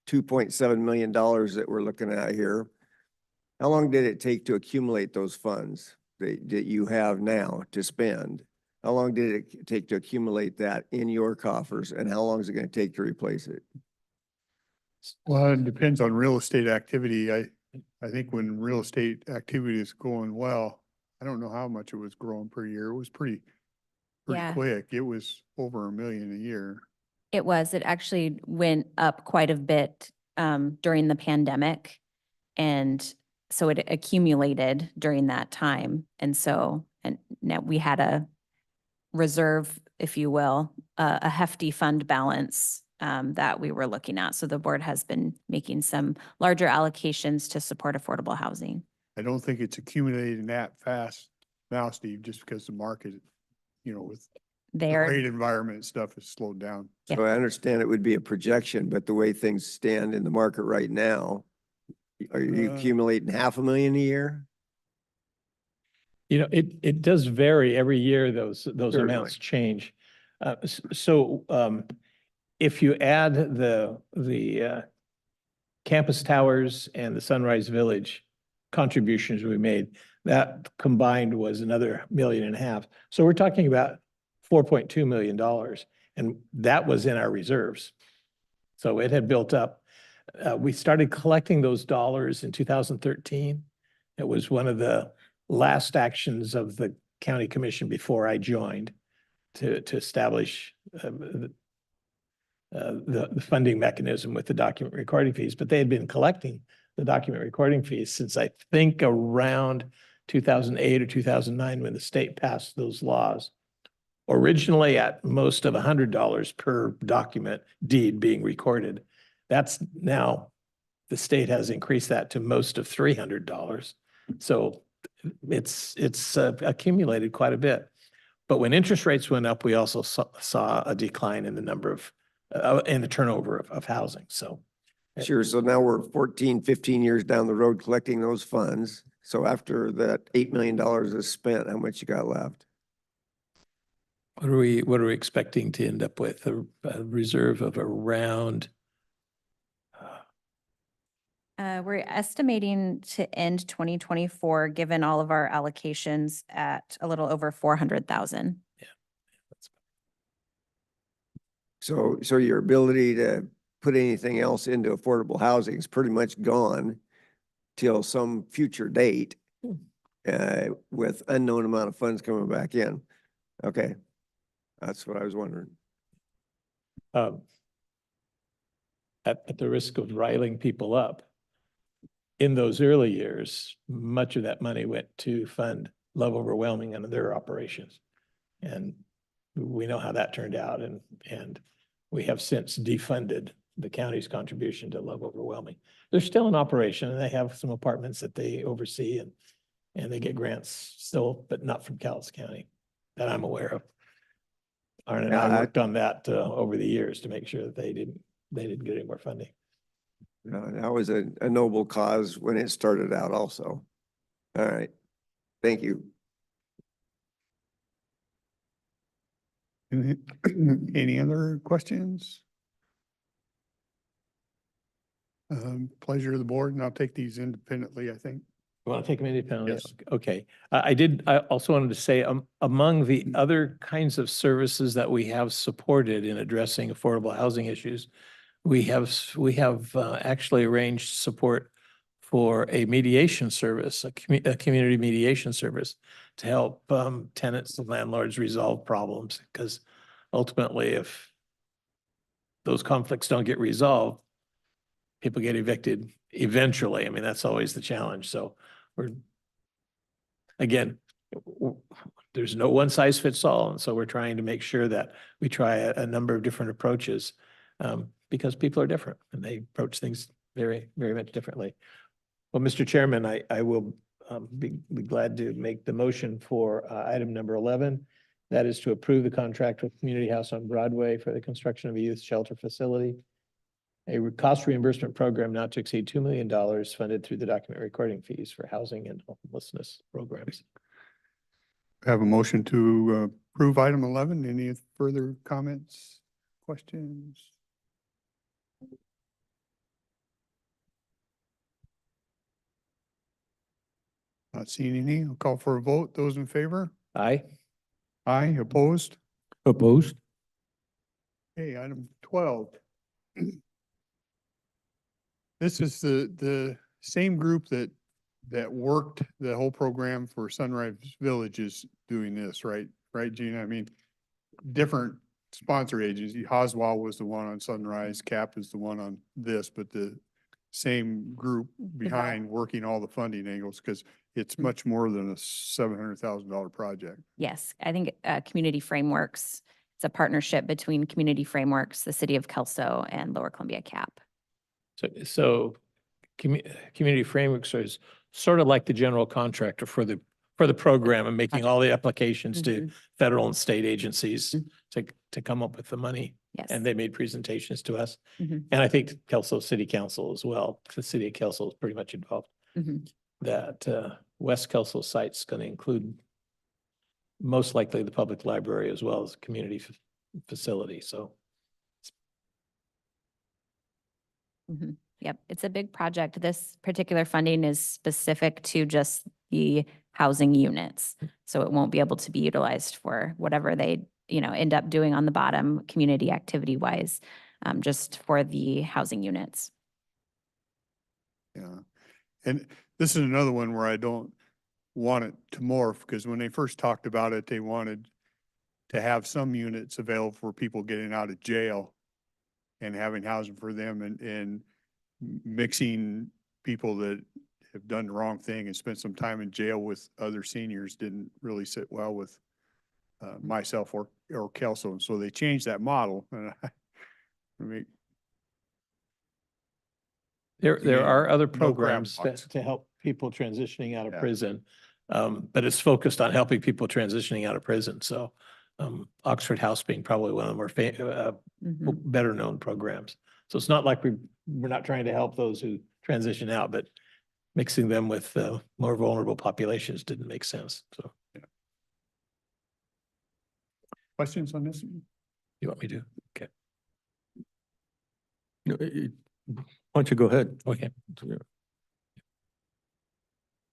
$2.7 million that we're looking at here, how long did it take to accumulate those funds that you have now to spend? How long did it take to accumulate that in your coffers, and how long is it going to take to replace it? Well, it depends on real estate activity. I think when real estate activity is going well, I don't know how much it was growing per year. It was pretty Yeah. quick. It was over $1 million a year. It actually went up quite a bit during the pandemic. And so it accumulated during that time. And so, and now we had a reserve, if you will, a hefty fund balance that we were looking at. So the board has been making some larger allocations to support affordable housing. I don't think it's accumulating that fast now, Steve, just because the market, with the rate environment and stuff has slowed down. So I understand it would be a projection, but the way things stand in the market right now, are you accumulating $500,000 a year? It does vary every year. Those amounts change. If you add the Campus Towers and the Sunrise Village contributions we made, That combined was another 1.5 million. So we're talking about $4.2 million. And that was in our reserves. So it had built up. We started collecting those dollars in 2013. It was one of the last actions of the county commission before I joined to establish the funding mechanism with the document recording fees. But they had been collecting the document recording fees since I think around 2008 or 2009 when the state passed those laws. Originally at most of $100 per document deed being recorded. That's now, the state has increased that to most of $300. So it's accumulated quite a bit. But when interest rates went up, we also saw a decline in the number of, in the turnover of housing, so. Sure. So now we're 14, 15 years down the road collecting those funds. So after that $8 million is spent, how much you got left? What are we expecting to end up with? A reserve of around? We're estimating to end 2024, given all of our allocations, at a little over 400,000. So your ability to put anything else into affordable housing is pretty much gone till some future date, with unknown amount of funds coming back in. Okay. That's what I was wondering. At the risk of riling people up, in those early years, much of that money went to fund Love Overwhelming and their operations. And we know how that turned out. And we have since defunded the county's contribution to Love Overwhelming. They're still in operation and they have some apartments that they oversee and they get grants still, but not from Cowlitz County that I'm aware of. Arne and I worked on that over the years to make sure that they didn't get any more funding. That was a noble cause when it started out also. All right. Thank you. Any other questions? Pleasure of the board, and I'll take these independently, I think. You want to take them independently? Yes. Okay. I also wanted to say, among the other kinds of services that we have supported in addressing affordable housing issues, we have actually arranged support for a mediation service, a community mediation service to help tenants and landlords resolve problems. Because ultimately, if those conflicts don't get resolved, people get evicted eventually. I mean, that's always the challenge. So again, there's no one size fits all. And so we're trying to make sure that we try a number of different approaches because people are different and they approach things very, very much differently. Well, Mr. Chairman, I will be glad to make the motion for item number 11. That is to approve the contract with Community House on Broadway for the construction of a youth shelter facility. A cost reimbursement program not to exceed $2 million funded through the document recording fees for housing and homelessness programs. Have a motion to approve item 11. Any further comments, questions? Not seeing any. I'll call for a vote. Those in favor? Aye. Aye. Opposed? Opposed? Okay, item 12. This is the same group that worked the whole program for Sunrise Village is doing this, right? Right, Gina? I mean, different sponsor agency. Hoswell was the one on Sunrise, CAP is the one on this, but the same group behind working all the funding angles, because it's much more than a $700,000 project. Yes, I think Community Frameworks, it's a partnership between Community Frameworks, the City of Kelso, and Lower Columbia CAP. So Community Frameworks is sort of like the general contractor for the program and making all the applications to federal and state agencies to come up with the money. Yes. And they made presentations to us. Mhm. And I think Kelso City Council as well. The city of Kelso is pretty much involved. That West Kelso site's going to include most likely the public library as well as a community facility. So. Yep, it's a big project. This particular funding is specific to just the housing units. So it won't be able to be utilized for whatever they, end up doing on the bottom, community activity wise, just for the housing units. Yeah. And this is another one where I don't want it to morph, because when they first talked about it, they wanted to have some units available for people getting out of jail and having housing for them, and mixing people that have done the wrong thing and spent some time in jail with other seniors didn't really sit well with myself or Kelso. And so they changed that model. And I mean, There Yeah, are other no crab programs box. to help people transitioning out of Yeah. prison. But it's focused on helping people transitioning out of prison. So, Oxford House being probably one of the more Mhm. better known programs. So it's not like we're not trying to help those who transition out, but mixing them with more vulnerable populations didn't make sense. So Questions on this? you want me to? Okay. No, why don't you go ahead? Okay.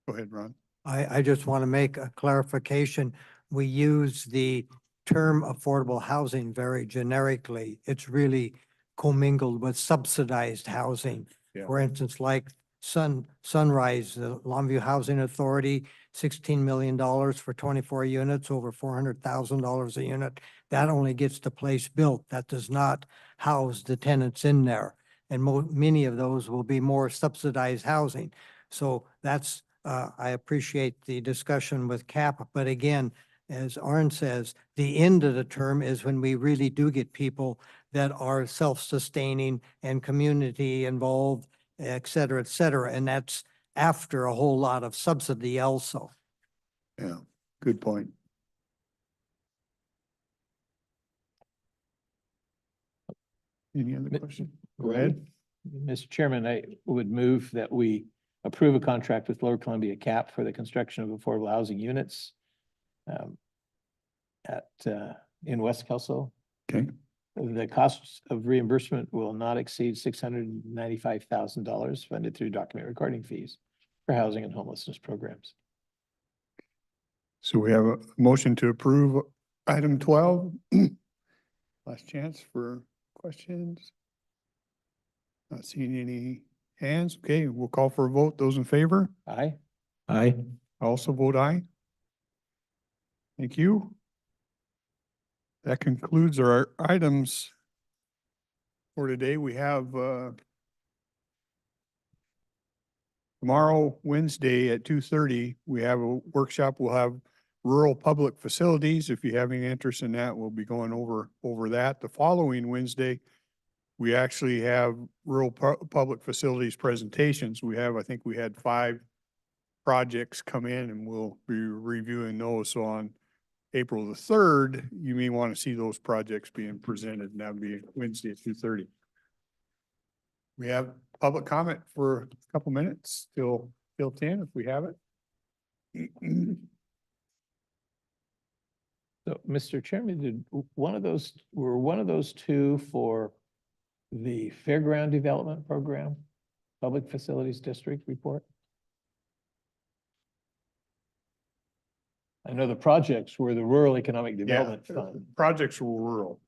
Go ahead, Ron. I just want to make a clarification. We use the term affordable housing very generically. It's really commingled with subsidized housing. Yeah. For instance, like Sunrise, the Longview Housing Authority, $16 million for 24 units, over $400,000 a unit. That only gets the place built. That does not house the tenants in there. And many of those will be more subsidized housing. So that's, I appreciate the discussion with CAP, but again, as Arn says, the end of the term is when we really do get people that are self-sustaining and community involved, et cetera, and that's after a whole lot of subsidy also. Yeah, good point. Any other Mi- question? Go ahead. Mr. Chairman, I would move that we approve a contract with Lower Columbia CAP for the construction of affordable housing units in West Kelso. Okay, The costs of reimbursement will not exceed $695,000 funded through document recording fees for housing and homelessness programs. so we have a motion to approve item 12. Last chance for questions. Not seeing any hands. Okay, we'll call for a vote. Those in favor? Aye. Aye. I also vote aye. Thank you. That concludes our items for today. We have tomorrow, Wednesday at 2:30, we have a workshop. We'll have rural public facilities. If you have any interest in that, we'll be going over that. The following Wednesday, we actually have rural public facilities presentations. I think we had 5 projects come in, and we'll be reviewing those. So on April the 3rd, you may want to see those projects being presented, and that'll be Wednesday at 2:30. We have public comment for a couple minutes till 10 if we have it. So, Mr. Chairman, were one of those 2 for the Fairground Development Program, Public Facilities District report? I know the projects were the Rural Economic Development Fund. Projects were rural.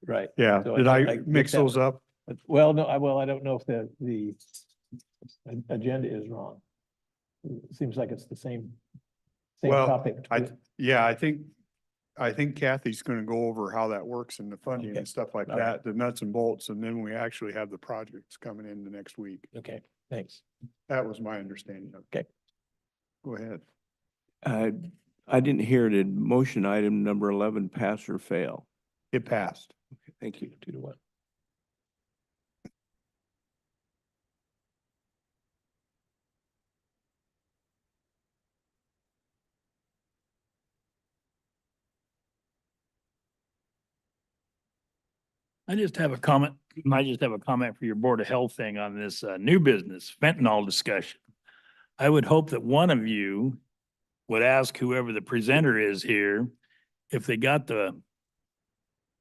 Right. Yeah, So did I I get mix that those one. up? Well, no, I don't know if the agenda is wrong. It seems like it's the same Well, topic. Yeah, I think Kathy's gonna go over how that works and the funding Okay. and stuff like All right. that, the nuts and bolts, and then we actually have the projects coming in the next week. Okay, thanks. That was my understanding of it. Okay. Go ahead. I didn't hear, did motion item number 11 pass or fail? It passed. Thank you. 2-1. I just have a comment. I just have a comment for your Board of Health thing on this new business fentanyl discussion. I would hope that one of you would ask whoever the presenter is here if they got the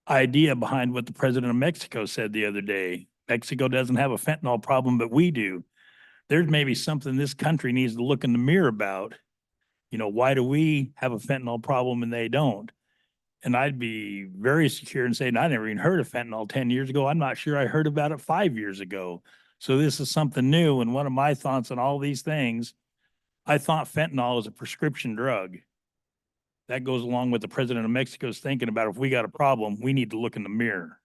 idea behind what the president of Mexico said the other day. Mexico doesn't have a fentanyl problem, but we do. There's maybe something this country needs to look in the mirror about You know, why do we have a fentanyl problem and they don't? And I'd be very secure in saying, I never even heard of fentanyl 10 years ago. I'm not sure I heard about it 5 years ago. So this is something new. And one of my thoughts on all these things, I thought fentanyl was a prescription drug. That goes along with the president of Mexico's thinking about if we got a problem, we need to look in the mirror.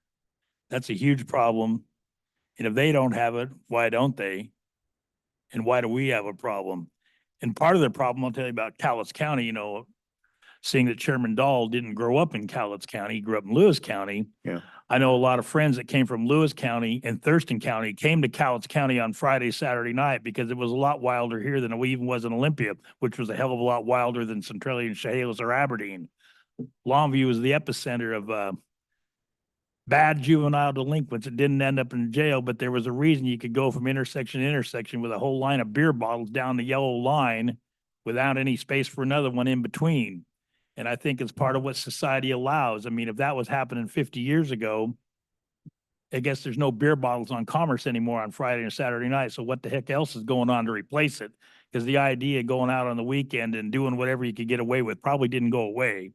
That's a huge problem. And if they don't have it, why don't they? And why do we have a problem? And part of the problem, I'll tell you about Cowlitz County, you know, seeing that Chairman Dahl didn't grow up in Cowlitz County, he grew up in Lewis County. Yeah. I know a lot of friends that came from Lewis County and Thurston County came to Cowlitz County on Friday, Saturday night because it was a lot wilder here than it even was in Olympia, which was a hell of a lot wilder than Centralia and Chehalis or Aberdeen. Longview was the epicenter of bad juvenile delinquents that didn't end up in jail, but there was a reason you could go from intersection to intersection with a whole line of beer bottles down the yellow line without any space for another one in between. And I think it's part of what society allows. I mean, if that was happening 50 years ago, I guess there's no beer bottles on Commerce anymore on Friday and Saturday night. So what the heck else is going on to replace it? Because the idea of going out on the weekend and doing whatever you could get away with probably didn't go away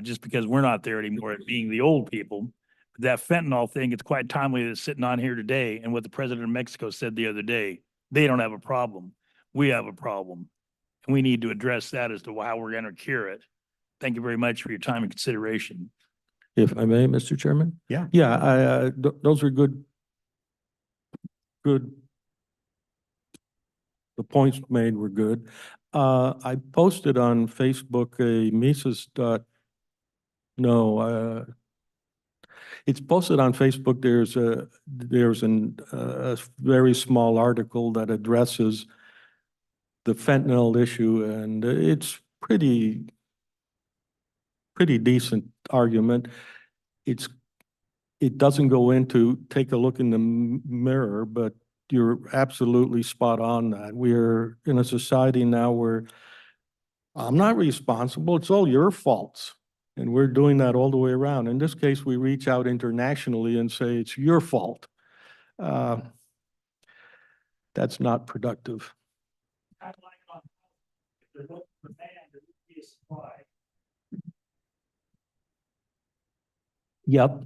just because we're not there anymore, being the old people. But that fentanyl thing, it's quite timely that it's sitting on here today. And what the president of Mexico said the other day, they don't have a problem. We have a problem. And we need to address that as to how we're going to cure it. Thank you very much for your time and consideration. If I may, Mr. Chairman? Yeah. Yeah, those are good, the points made were good. I posted on Facebook a it's posted on Facebook. There's a very small article that addresses the fentanyl issue, and it's pretty decent argument. It doesn't go into take a look in the mirror, but you're absolutely spot on that. We're in a society now where I'm not responsible. It's all your faults. And we're doing that all the way around. In this case, we reach out internationally and say, it's your fault. That's not productive. Yep.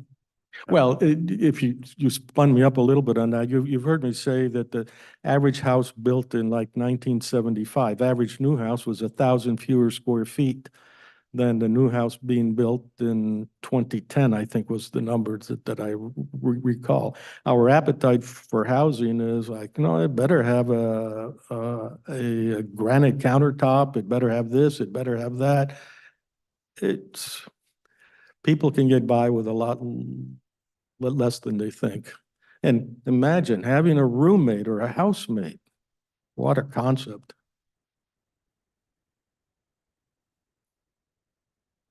Well, if you spun me up a little bit on that, you've heard me say that the average house built in like 1975, average new house was 1,000 fewer square feet than the new house being built in 2010, I think was the number that I recall. Our appetite for housing is like, no, it better have a granite countertop, it better have this, it better have that. People can get by with a lot less than they think. And imagine having a roommate or a housemate. What a concept.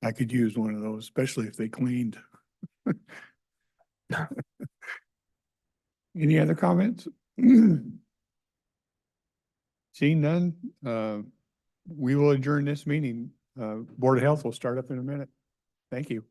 I could use one of those, especially if they cleaned. Any other comments? Seeing none, we will adjourn this meeting. Board of Health will start up in a minute. Thank you.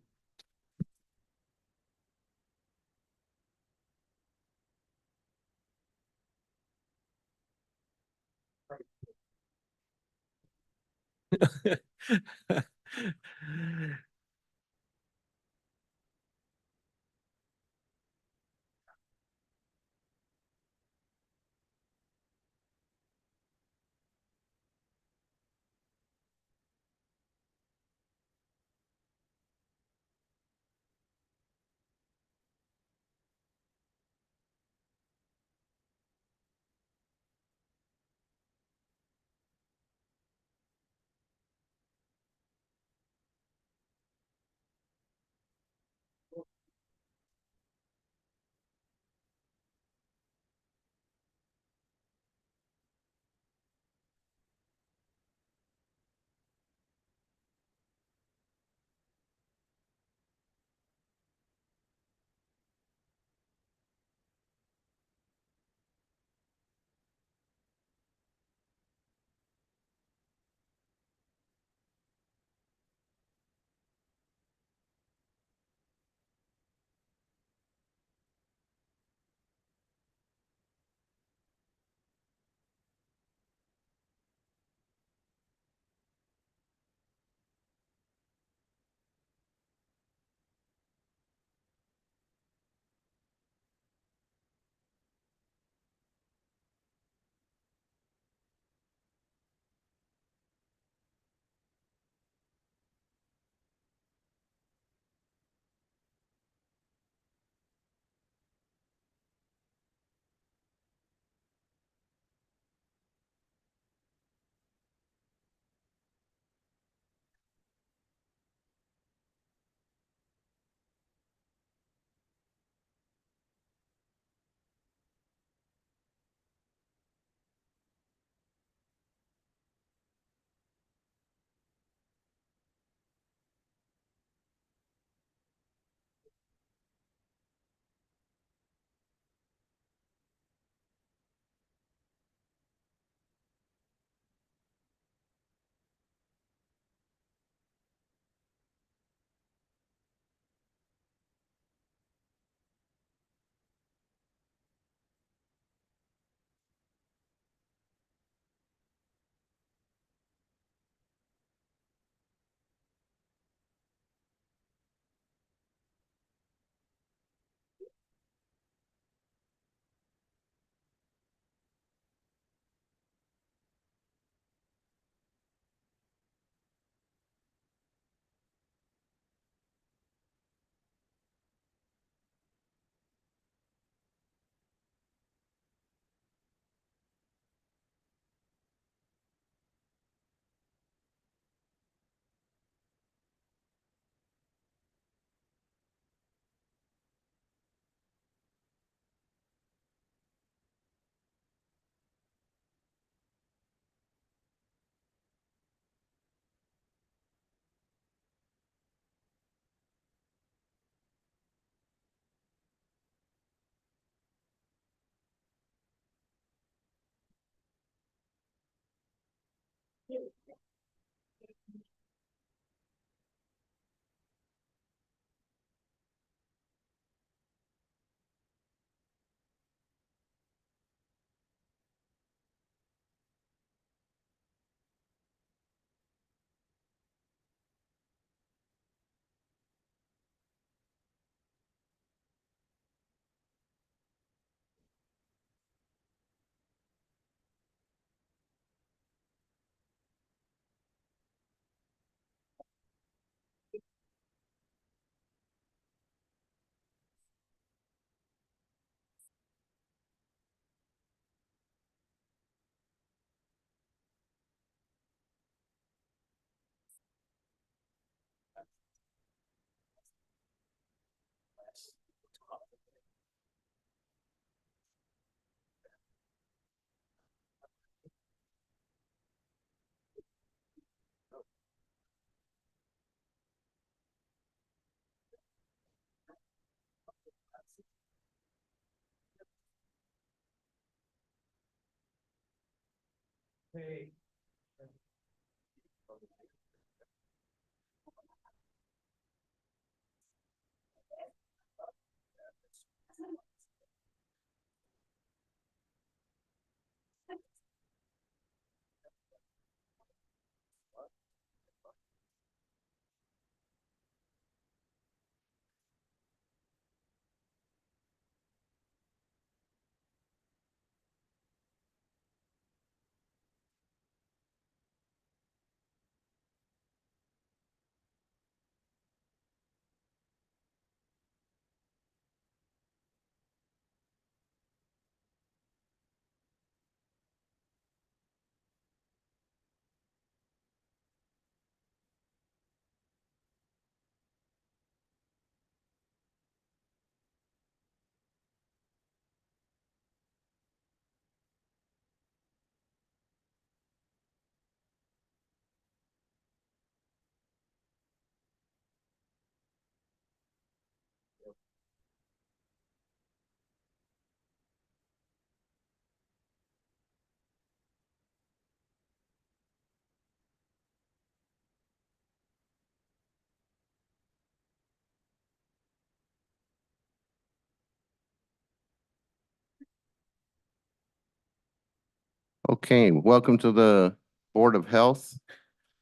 Okay, welcome to the Board of Health,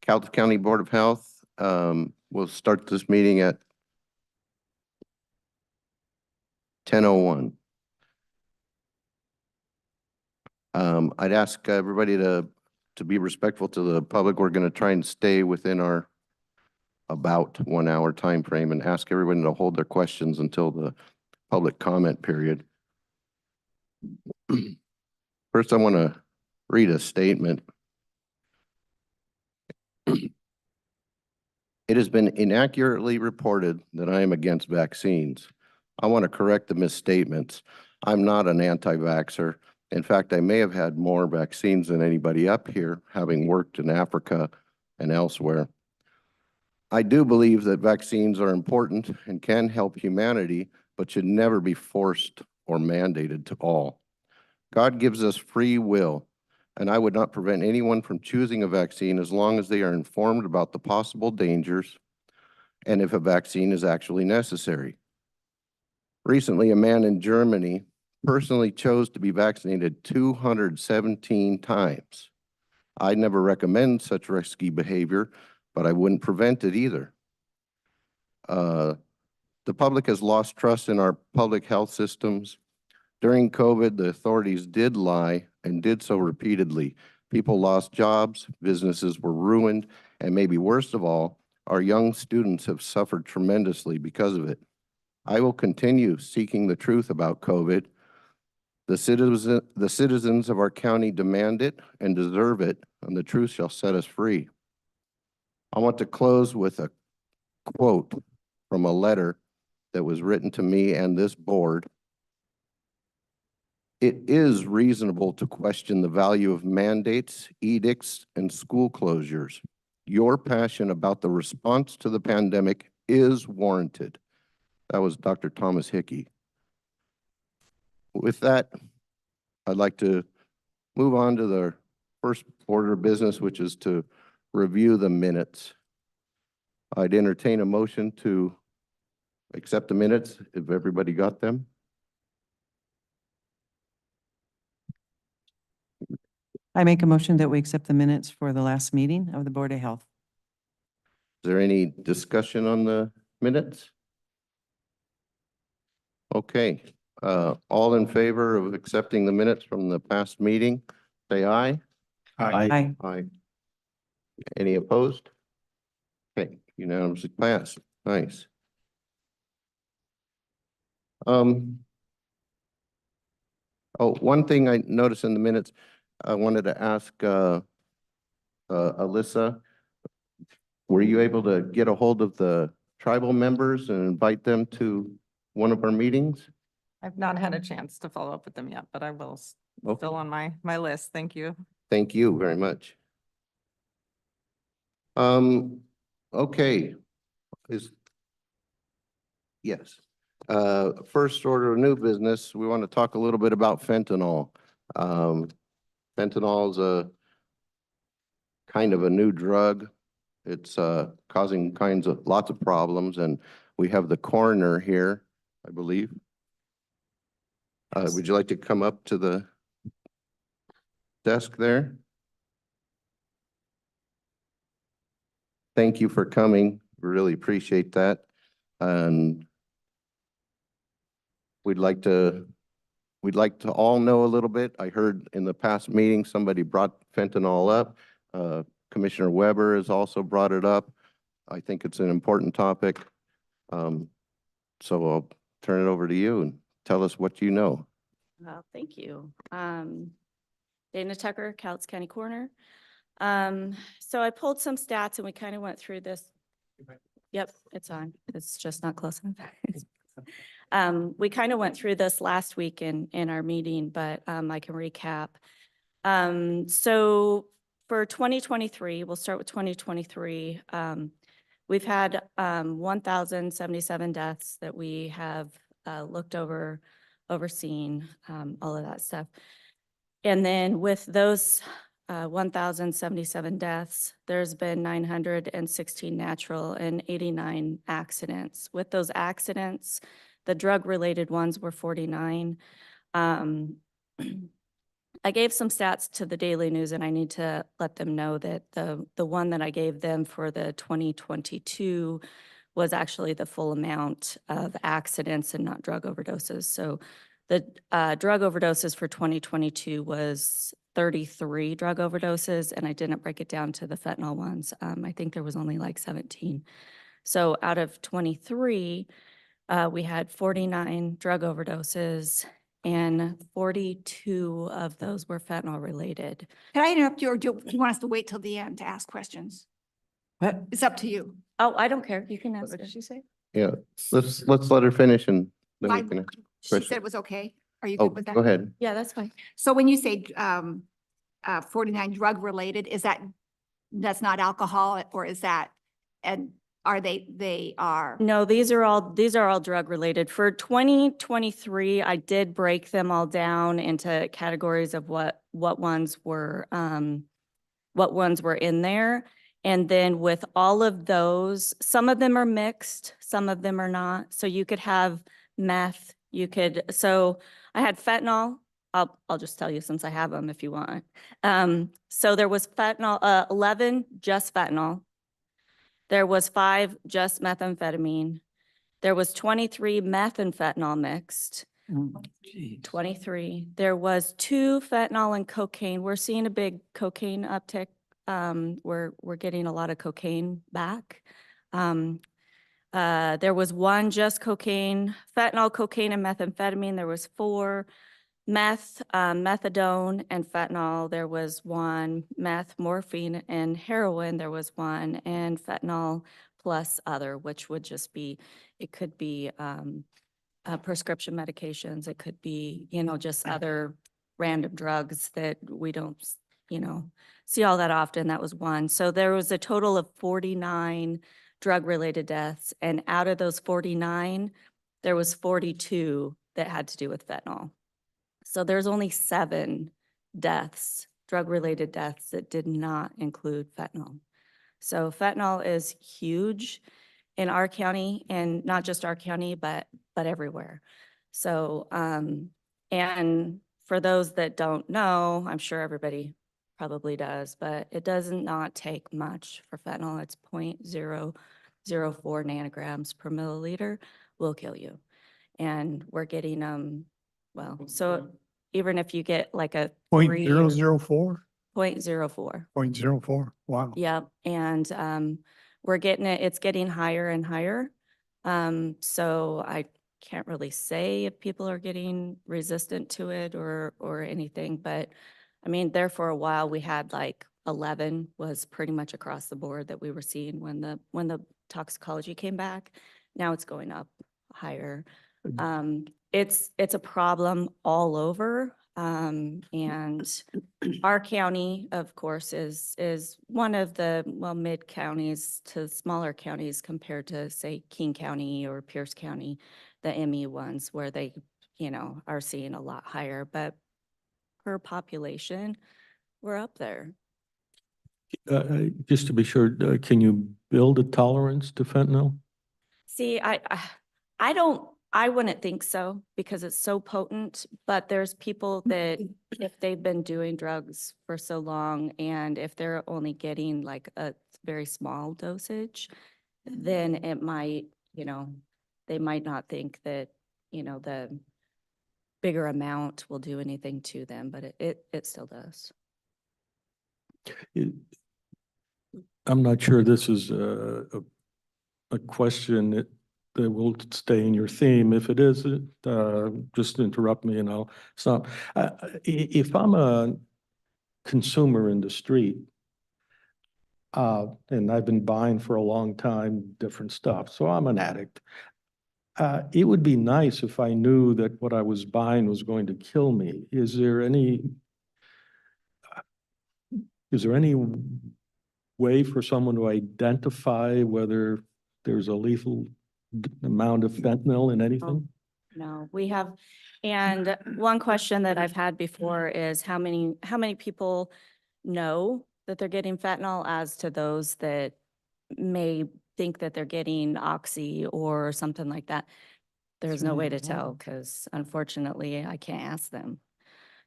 Cowlitz County Board of Health. We'll start this meeting at 10:01. I'd ask everybody to be respectful to the public. We're going to try and stay within our about 1 hour time frame and ask everyone to hold their questions until the public comment period. First, I want to read a statement. It has been inaccurately reported that I am against vaccines. I want to correct the misstatements. I'm not an anti-vaxxer. In fact, I may have had more vaccines than anybody up here, having worked in Africa and elsewhere. I do believe that vaccines are important and can help humanity, but should never be forced or mandated to all. God gives us free will, and I would not prevent anyone from choosing a vaccine as long as they are informed about the possible dangers and if a vaccine is actually necessary. Recently, a man in Germany personally chose to be vaccinated 217 times. I never recommend such risky behavior, but I wouldn't prevent it either. The public has lost trust in our public health systems. During COVID, the authorities did lie and did so repeatedly. People lost jobs, businesses were ruined, and maybe worst of all, our young students have suffered tremendously because of it. I will continue seeking the truth about COVID. The citizens of our county demand it and deserve it, and the truth shall set us free. I want to close with a quote from a letter that was written to me and this board. It is reasonable to question the value of mandates, edicts, and school closures. Your passion about the response to the pandemic is warranted. That was Dr. Thomas Hickey. With that, I'd like to move on to the first order of business, which is to review the minutes. I'd entertain a motion to accept the minutes, if everybody got them. I make a motion that we accept the minutes for the last meeting of the Board of Health. Is there any discussion on the minutes? Okay, all in favor of accepting the minutes from the past meeting, say aye. Aye. Aye. Any opposed? Okay, unanimously passed. Nice. Oh, one thing I noticed in the minutes, I wanted to ask, Alyssa, were you able to get a hold of the tribal members and invite them to one of our meetings? I've not had a chance to follow up with them yet, but I will Okay. still on my list. Thank you. Thank you very much. Okay. Yes. First order of new business, we want to talk a little bit about fentanyl. Fentanyl is a kind of a new drug. It's causing lots of problems, and we have the coroner here, I believe. Would you like to come up to the desk there? Thank you for coming. We really appreciate that. And we'd like to all know a little bit. I heard in the past meeting, somebody brought fentanyl up. Commissioner Weber has also brought it up. I think it's an important topic. So I'll turn it over to you and tell us what you know. Thank you. Dana Tucker, Cowlitz County Coroner. So I pulled some stats and we kind of went through this. Yep, it's on. It's just not close enough. We kind of went through this last week in our meeting, but I can recap. So for 2023, we'll start with 2023. We've had 1,077 deaths that we have looked over, overseen, all of that stuff. And then with those 1,077 deaths, there's been 916 natural and 89 accidents. With those accidents, the drug-related ones were 49. I gave some stats to the Daily News, and I need to let them know that the one that I gave them for the 2022 was actually the full amount of accidents and not drug overdoses. So the drug overdoses for 2022 was 33 drug overdoses, and I didn't break it down to the fentanyl ones. I think there was only like 17. So out of 23, we had 49 drug overdoses, and 42 of those were fentanyl related. Can I interrupt you, or do you want us to wait till the end to ask questions? What? It's up to you. Oh, I don't care. You can ask. What did she say? Yeah, let's let her finish and then we Fine. can ask She questions. said it was okay. Are you Oh, good with that? go ahead. Yeah, that's fine. So when you say 49 drug related, that's not alcohol, or is that, and are they are? No, these are all drug related. For 2023, I did break them all down into categories of what ones were in there. And then with all of those, some of them are mixed, some of them are not. So you could have meth, so I had fentanyl. I'll just tell you since I have them if you want. So there was fentanyl, 11 just fentanyl. There was 5 just methamphetamine. There was 23 meth and fentanyl mixed. 23. There was 2 fentanyl and cocaine. We're seeing a big cocaine uptick. We're getting a lot of cocaine back. There was 1 just cocaine, fentanyl, cocaine, and methamphetamine. There was 4 meth, methadone, and fentanyl. There was 1 meth, morphine, and heroin. There was 1, and fentanyl plus other, which would just be, it could be prescription medications. It could be, just other random drugs that we don't, see all that often. That was 1. So there was a total of 49 drug-related deaths. And out of those 49, there was 42 that had to do with fentanyl. So there's only 7 deaths drug-related deaths that did not include fentanyl. So fentanyl is huge in our county, and not just our county, but everywhere. So, and for those that don't know, I'm sure everybody probably does, but it does not take much for fentanyl. It's 0.004 nanograms per milliliter will kill you. And we're getting, well, so even if you get like a 0.004? 0.04. 0.04, wow. Yep, and we're getting it, it's getting higher and higher. So I can't really say if people are getting resistant to it or anything, but I mean, there for a while, we had like 11 was pretty much across the board that we were seeing when the toxicology came back. Now it's going up higher. It's a problem all over. And our county, of course, is one of the, well, mid counties to smaller counties compared to, say, King County or Pierce County, the ME ones where they, are seeing a lot higher, but per population, we're up there. Just to be sure, can you build a tolerance to fentanyl? See, I wouldn't think so because it's so potent, but there's people that if they've been doing drugs for so long and if they're only getting like a very small dosage, then it might, they might not think that, the bigger amount will do anything to them, but it still does. I'm not sure this is a question that will stay in your theme. If it is, just interrupt me and I'll stop. If I'm a consumer in the street, and I've been buying for a long time, different stuff, so I'm an addict. It would be nice if I knew that what I was buying was going to kill me. Is there any way for someone to identify whether there's a lethal amount of fentanyl in anything? No, we have, and one question that I've had before is how many people know that they're getting fentanyl as to those that may think that they're getting oxy or something like that. There's no way to tell because unfortunately I can't ask them.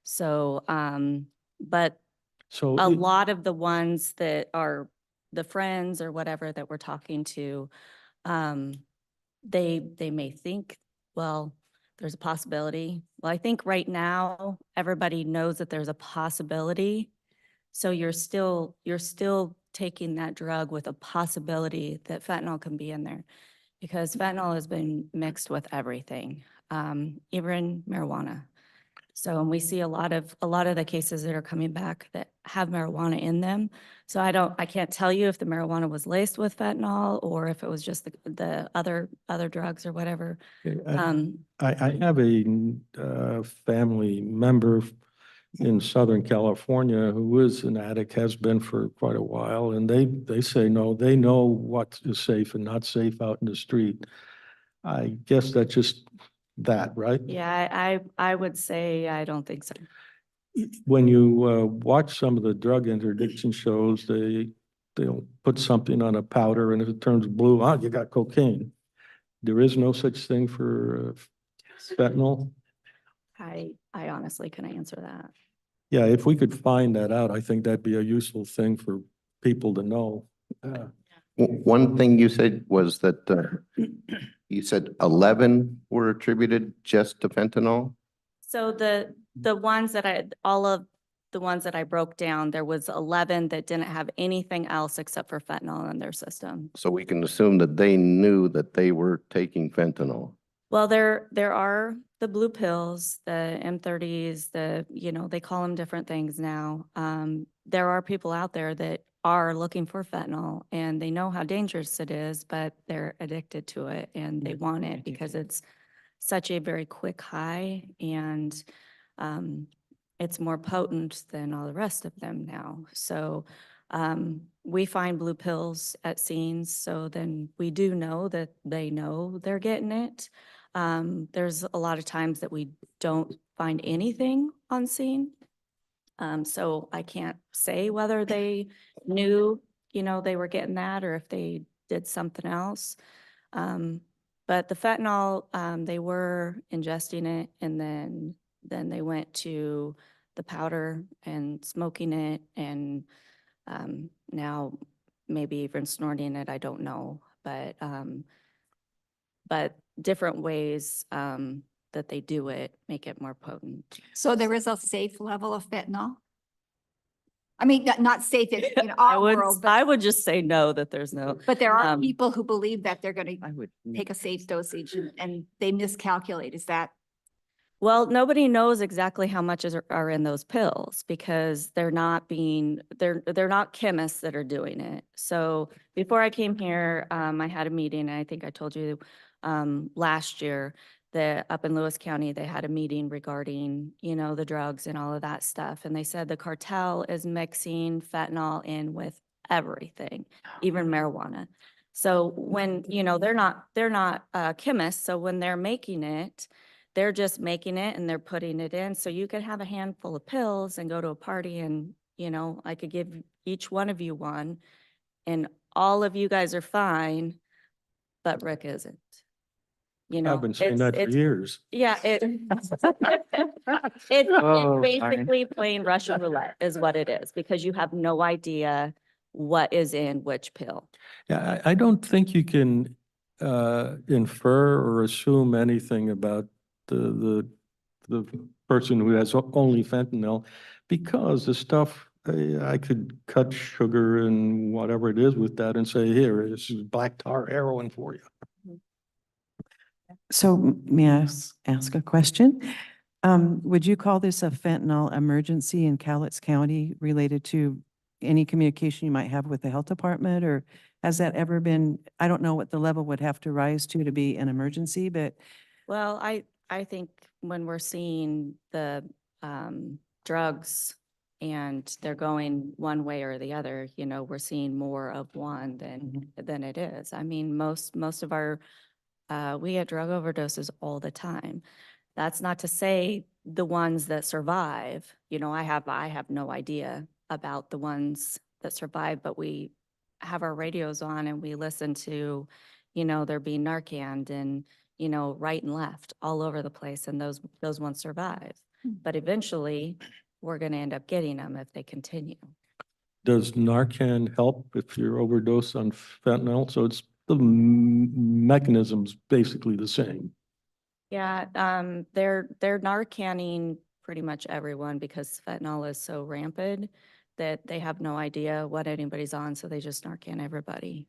So, but So a lot of the ones that are the friends or whatever that we're talking to, they may think, well, there's a possibility. Well, I think right now everybody knows that there's a possibility. So you're still taking that drug with a possibility that fentanyl can be in there because fentanyl has been mixed with everything, even marijuana. So, and we see a lot of the cases that are coming back that have marijuana in them. So I can't tell you if the marijuana was laced with fentanyl or if it was just the other drugs or whatever. I have a family member in Southern California who is an addict, has been for quite a while, and they say no, they know what is safe and not safe out in the street. I guess that's just that, right? Yeah, I would say I don't think so. When you watch some of the drug interdiction shows, they'll put something on a powder, and if it turns blue, you got cocaine. There is no such thing for fentanyl. I honestly couldn't answer that. Yeah, if we could find that out, I think that'd be a useful thing for people to know. One thing you said was that you said 11 were attributed just to fentanyl? So the ones that all of the ones that I broke down, there was 11 that didn't have anything else except for fentanyl in their system. So we can assume that they knew that they were taking fentanyl. Well, there are the blue pills, the M30s, they call them different things now. There are people out there that are looking for fentanyl and they know how dangerous it is, but they're addicted to it and they want it because it's such a very quick high and it's more potent than all the rest of them now. So we find blue pills at scenes, so then we do know that they know they're getting it. There's a lot of times that we don't find anything on scene. So I can't say whether they knew, they were getting that or if they did something else. But the fentanyl, they were ingesting it and then they went to the powder and smoking it and now maybe even snorting it, I don't know. But different ways that they do it make it more potent. So there is a safe level of fentanyl? I mean, not safe in I our would, world, I but, would just say no, that there's no. but there are um, people who believe that they're going I to would. take a safe dosage and they miscalculate. Is that? Well, nobody knows exactly how much are in those pills because they're not chemists that are doing it. So before I came here, I had a meeting, and I think I told you last year that up in Lewis County, they had a meeting regarding, the drugs and all of that stuff. And they said the cartel is mixing fentanyl in with everything, even marijuana. So when, they're not chemists. So when they're making it, they're just making it and they're putting it in. So you could have a handful of pills and go to a party and, I could give each one of you one and all of you guys are fine, but Rick isn't. I've been saying that for years. Yeah, it's Oh, basically playing Russian roulette is what it is, because you have no idea what is in which pill. Yeah, I don't think you can infer or assume anything about the person who has only fentanyl, because the stuff, I could cut sugar and whatever it is with that and say, here, this is black tar heroin for you. So may I ask a question? Would you call this a fentanyl emergency in Cowlitz County related to any communication you might have with the health department? Or has that ever been, I don't know what the level would have to rise to be an emergency, but Well, I think when we're seeing the drugs and they're going one way or the other, we're seeing more of one than it is. I mean, most of our, we get drug overdoses all the time. That's not to say the ones that survive, I have no idea about the ones that survive, but we have our radios on and we listen to, they're being Narcaned and, right and left all over the place, and those ones survive. But eventually, we're going to end up getting them if they continue. Does Narcan help if you're overdosed on fentanyl? So it's the mechanism's basically the same. Yeah, they're Narcanning pretty much everyone because fentanyl is so rampant that they have no idea what anybody's on, so they just Narcan everybody.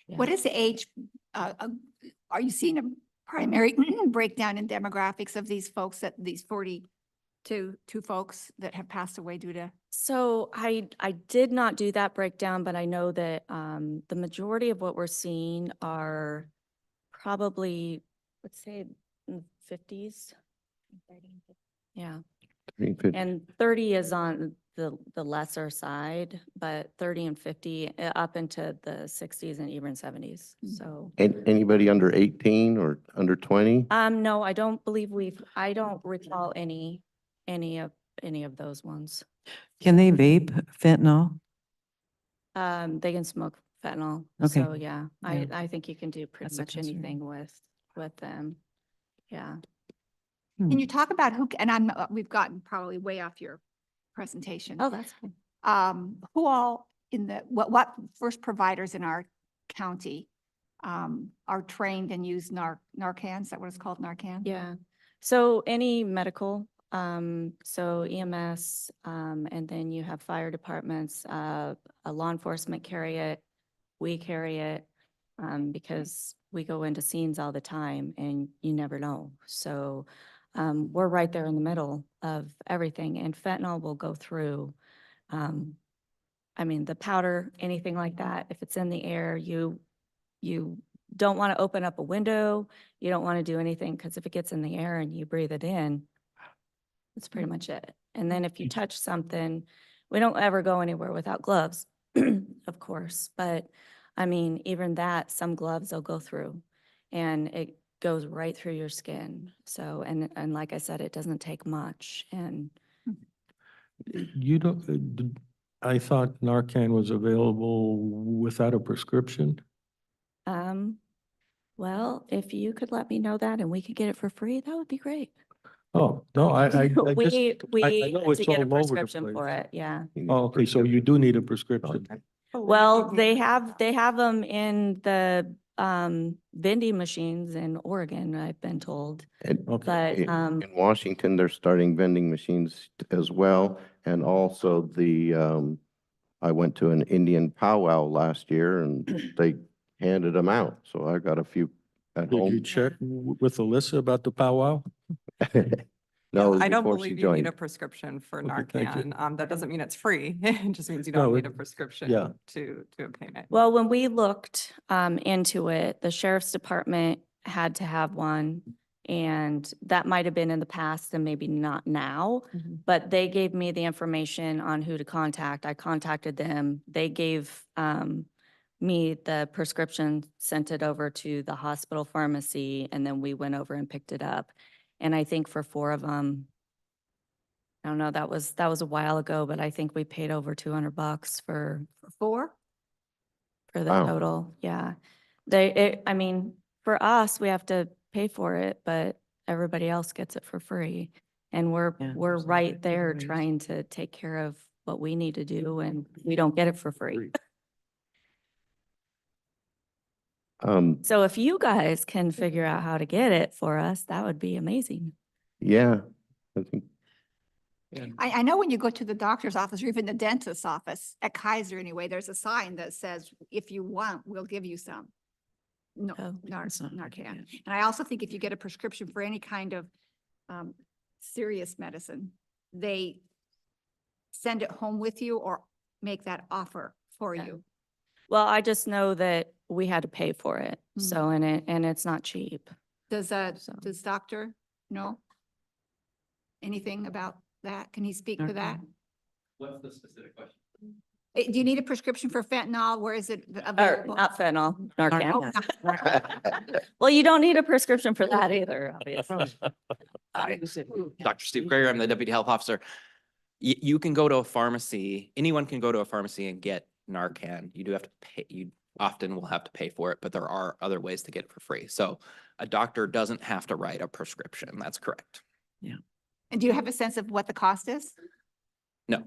Yeah. What is the age? Are you seeing a primary breakdown in demographics of these folks, that these 42 folks that have passed away due to? So I did not do that breakdown, but I know that the majority of what we're seeing are probably, let's say, 50s. Yeah. And 30 is on the lesser side, but 30 and 50 up into the 60s and even 70s. So. Anybody under 18 or under 20? No, I don't believe I don't recall any of those ones. can they vape fentanyl? They can smoke fentanyl. Okay. So yeah, Yeah. I think you can do pretty That's a much concern. anything with them. Yeah. Can you talk about who, and we've gotten probably way off your presentation. Oh, that's fine. Who all in what first providers in our county are trained and use Narcan? Is that what it's called, Narcan? Yeah. So any medical, so EMS, and then you have fire departments, a law enforcement carry it, we carry it, because we go into scenes all the time and you never know. So we're right there in the middle of everything, and fentanyl will go through. I mean, the powder, anything like that, if it's in the air, you don't want to open up a window. You don't want to do anything, because if it gets in the air and you breathe it in, that's pretty much it. And then if you touch something, we don't ever go anywhere without gloves, of course. But I mean, even that, some gloves will go through and it goes right through your skin. So, and like I said, it doesn't take much. And You don't, I thought Narcan was available without a prescription. Um, well, if you could let me know that and we could get it for free, that would be great. Oh, no, I just. We I know had it's to get a all over the prescription place. for it, yeah. Oh, okay, so you do need a prescription. Well, they have them in the vending machines in Oregon, I've been told. And But in Washington, they're starting vending machines as well. And also I went to an Indian powwow last year and they handed them out. So I got a few at Did you home. check with Alyssa about the powwow? No, it was I don't before she believe you need joined. a prescription for Okay, thank you. Narcan. That doesn't mean it's free. It just means you No, don't need a yeah. prescription to obtain it. well, when we looked into it, the sheriff's department had to have one. And that might have been in the past and maybe not now, but they gave me the information on who to contact. I contacted them. They gave me the prescription, sent it over to the hospital pharmacy, and then we went over and picked it up. And I think for 4 of them, I don't know, that was a while ago, but I think we paid over $200 for 4? the Wow. total. Yeah. I mean, for us, we have to pay for it, but everybody else gets it for free. And we're there's a right lot of there ways. trying to take care of what we need to do, and we don't get it for free. So if you guys can figure out how to get it for us, that would be amazing. Yeah, I think I know when you go to the doctor's office or even the dentist's office, at Kaiser anyway, there's a sign that says, if you want, we'll give you some. No, Oh, that's not Narcan. good. And I also think if you get a prescription for any kind of serious medicine, they send it home with you or make that offer for Yeah. you. Well, I just know that we had to pay for it. Mm. So, and it's not cheap. Does So- doctor know anything about that? Can he speak to that? What's the specific question? Do you need a prescription for fentanyl? Where is it Or available? not fentanyl, Narcan. Oh, Well, you don't need a prescription for that either, obviously. Hi, Dr. Steve Greger, I'm the deputy health officer. You can go to a pharmacy, anyone can go to a pharmacy and get Narcan. You do have to pay, you often will have to pay for it, but there are other ways to get it for free. So a doctor doesn't have to write a prescription. That's correct. And do you have a sense of what the cost is? No.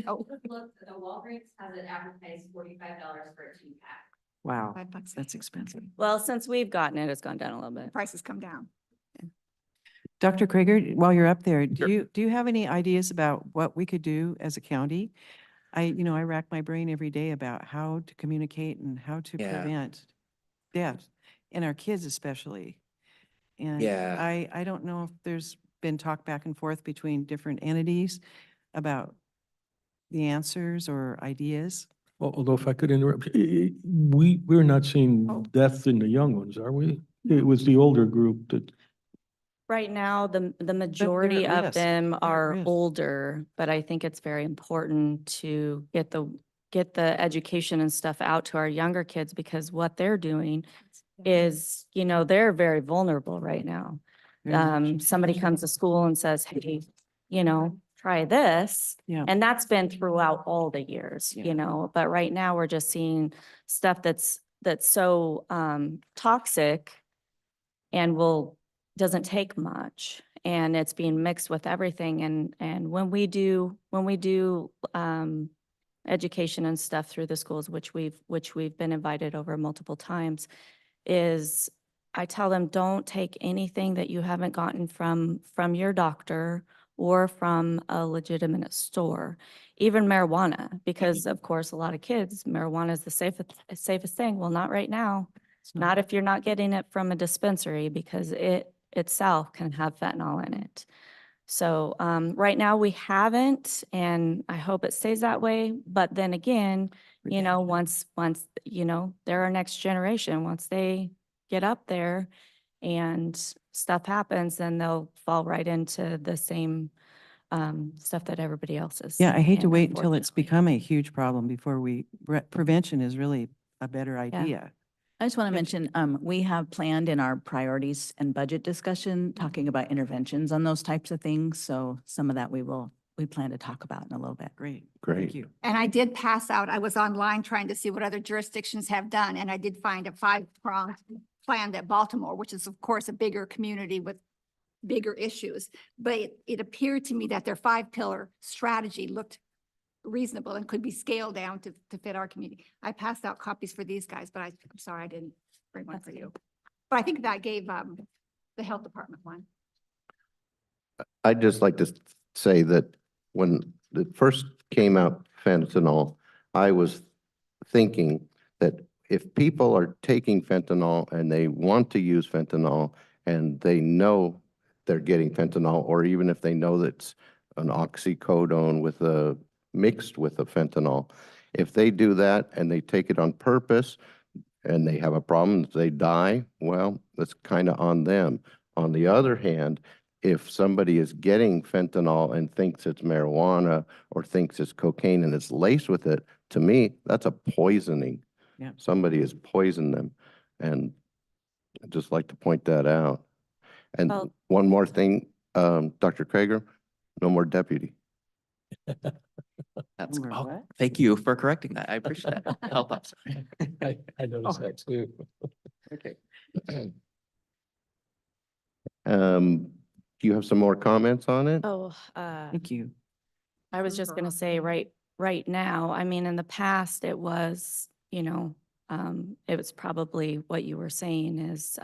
Oh, The Walgreens has it advertised $45 for a 2-pack. Wow, $5. that's expensive. Well, since we've gotten it, it's gone down a little bit. Prices come down. Dr. Krieger, while you're up there, Sure. do you have any ideas about what we could do as a county? I rack my brain every day about how to communicate and how to Yeah. prevent death, and our kids especially. And Yeah. I don't know if there's been talk back and forth between different entities about the answers or ideas. Although if I could interrupt, we're not seeing death in the young ones, are we? It was the older group that, Right now, the majority at of risk. them They're at are risk. older, but I think it's very important to get the education and stuff out to our younger kids, because what they're doing is, they're very vulnerable right now. Very much. Somebody comes to school and says, hey, try this. Yeah. And that's been throughout all the years, Yeah. but right now we're just seeing stuff that's so toxic and doesn't take much, and it's being mixed with everything. And when we do education and stuff through the schools, which we've been invited over multiple times, is I tell them, don't take anything that you haven't gotten from your doctor or from a legitimate store, even marijuana, because of course, a lot of kids, marijuana is the safest thing. Well, not right now. It's Not if you're not getting it from a dispensary, because it itself can have fentanyl in it. So right now we haven't, and I hope it stays that way. But then again, once they're our next generation, once they get up there and stuff happens, then they'll fall right into the same stuff that everybody else is. Yeah, I hate to in, wait until it's unfortunately. become a huge problem before prevention is really a better idea. I just want to mention, we have planned in our priorities and budget discussion, talking about interventions on those types of things. So some of that we will we plan to talk about in a little bit. Great. Great. Thank you. And I did pass out, I was online trying to see what other jurisdictions have done, and I did find a 5-pronged plan that Baltimore, which is of course a bigger community with bigger issues, but it appeared to me that their 5-pillar strategy looked reasonable and could be scaled down to fit our community. I passed out copies for these guys, but I'm sorry I didn't bring one for you. But I think that gave the health department one. I'd just like to say that when it first came out fentanyl, I was thinking that if people are taking fentanyl and they want to use fentanyl and they know they're getting fentanyl, or even if they know that it's an oxycodone with a mixed with a fentanyl, if they do that and they take it on purpose and they have a problem, they die, well, that's kind of on them. On the other hand, if somebody is getting fentanyl and thinks it's marijuana or thinks it's cocaine and it's laced with it, to me, that's a poisoning. Yeah. Somebody has poisoned them. And I'd just like to point that out. And Well- one more thing, Dr. Krager, no more deputy. That's, Remember oh, what? thank you for correcting that. I appreciate that. Health officer. I noticed that too. Okay. Do you have some more comments on it? Oh, Thank you. I was just gonna say, right now, I mean, in the past, it was, it was probably what you were saying is,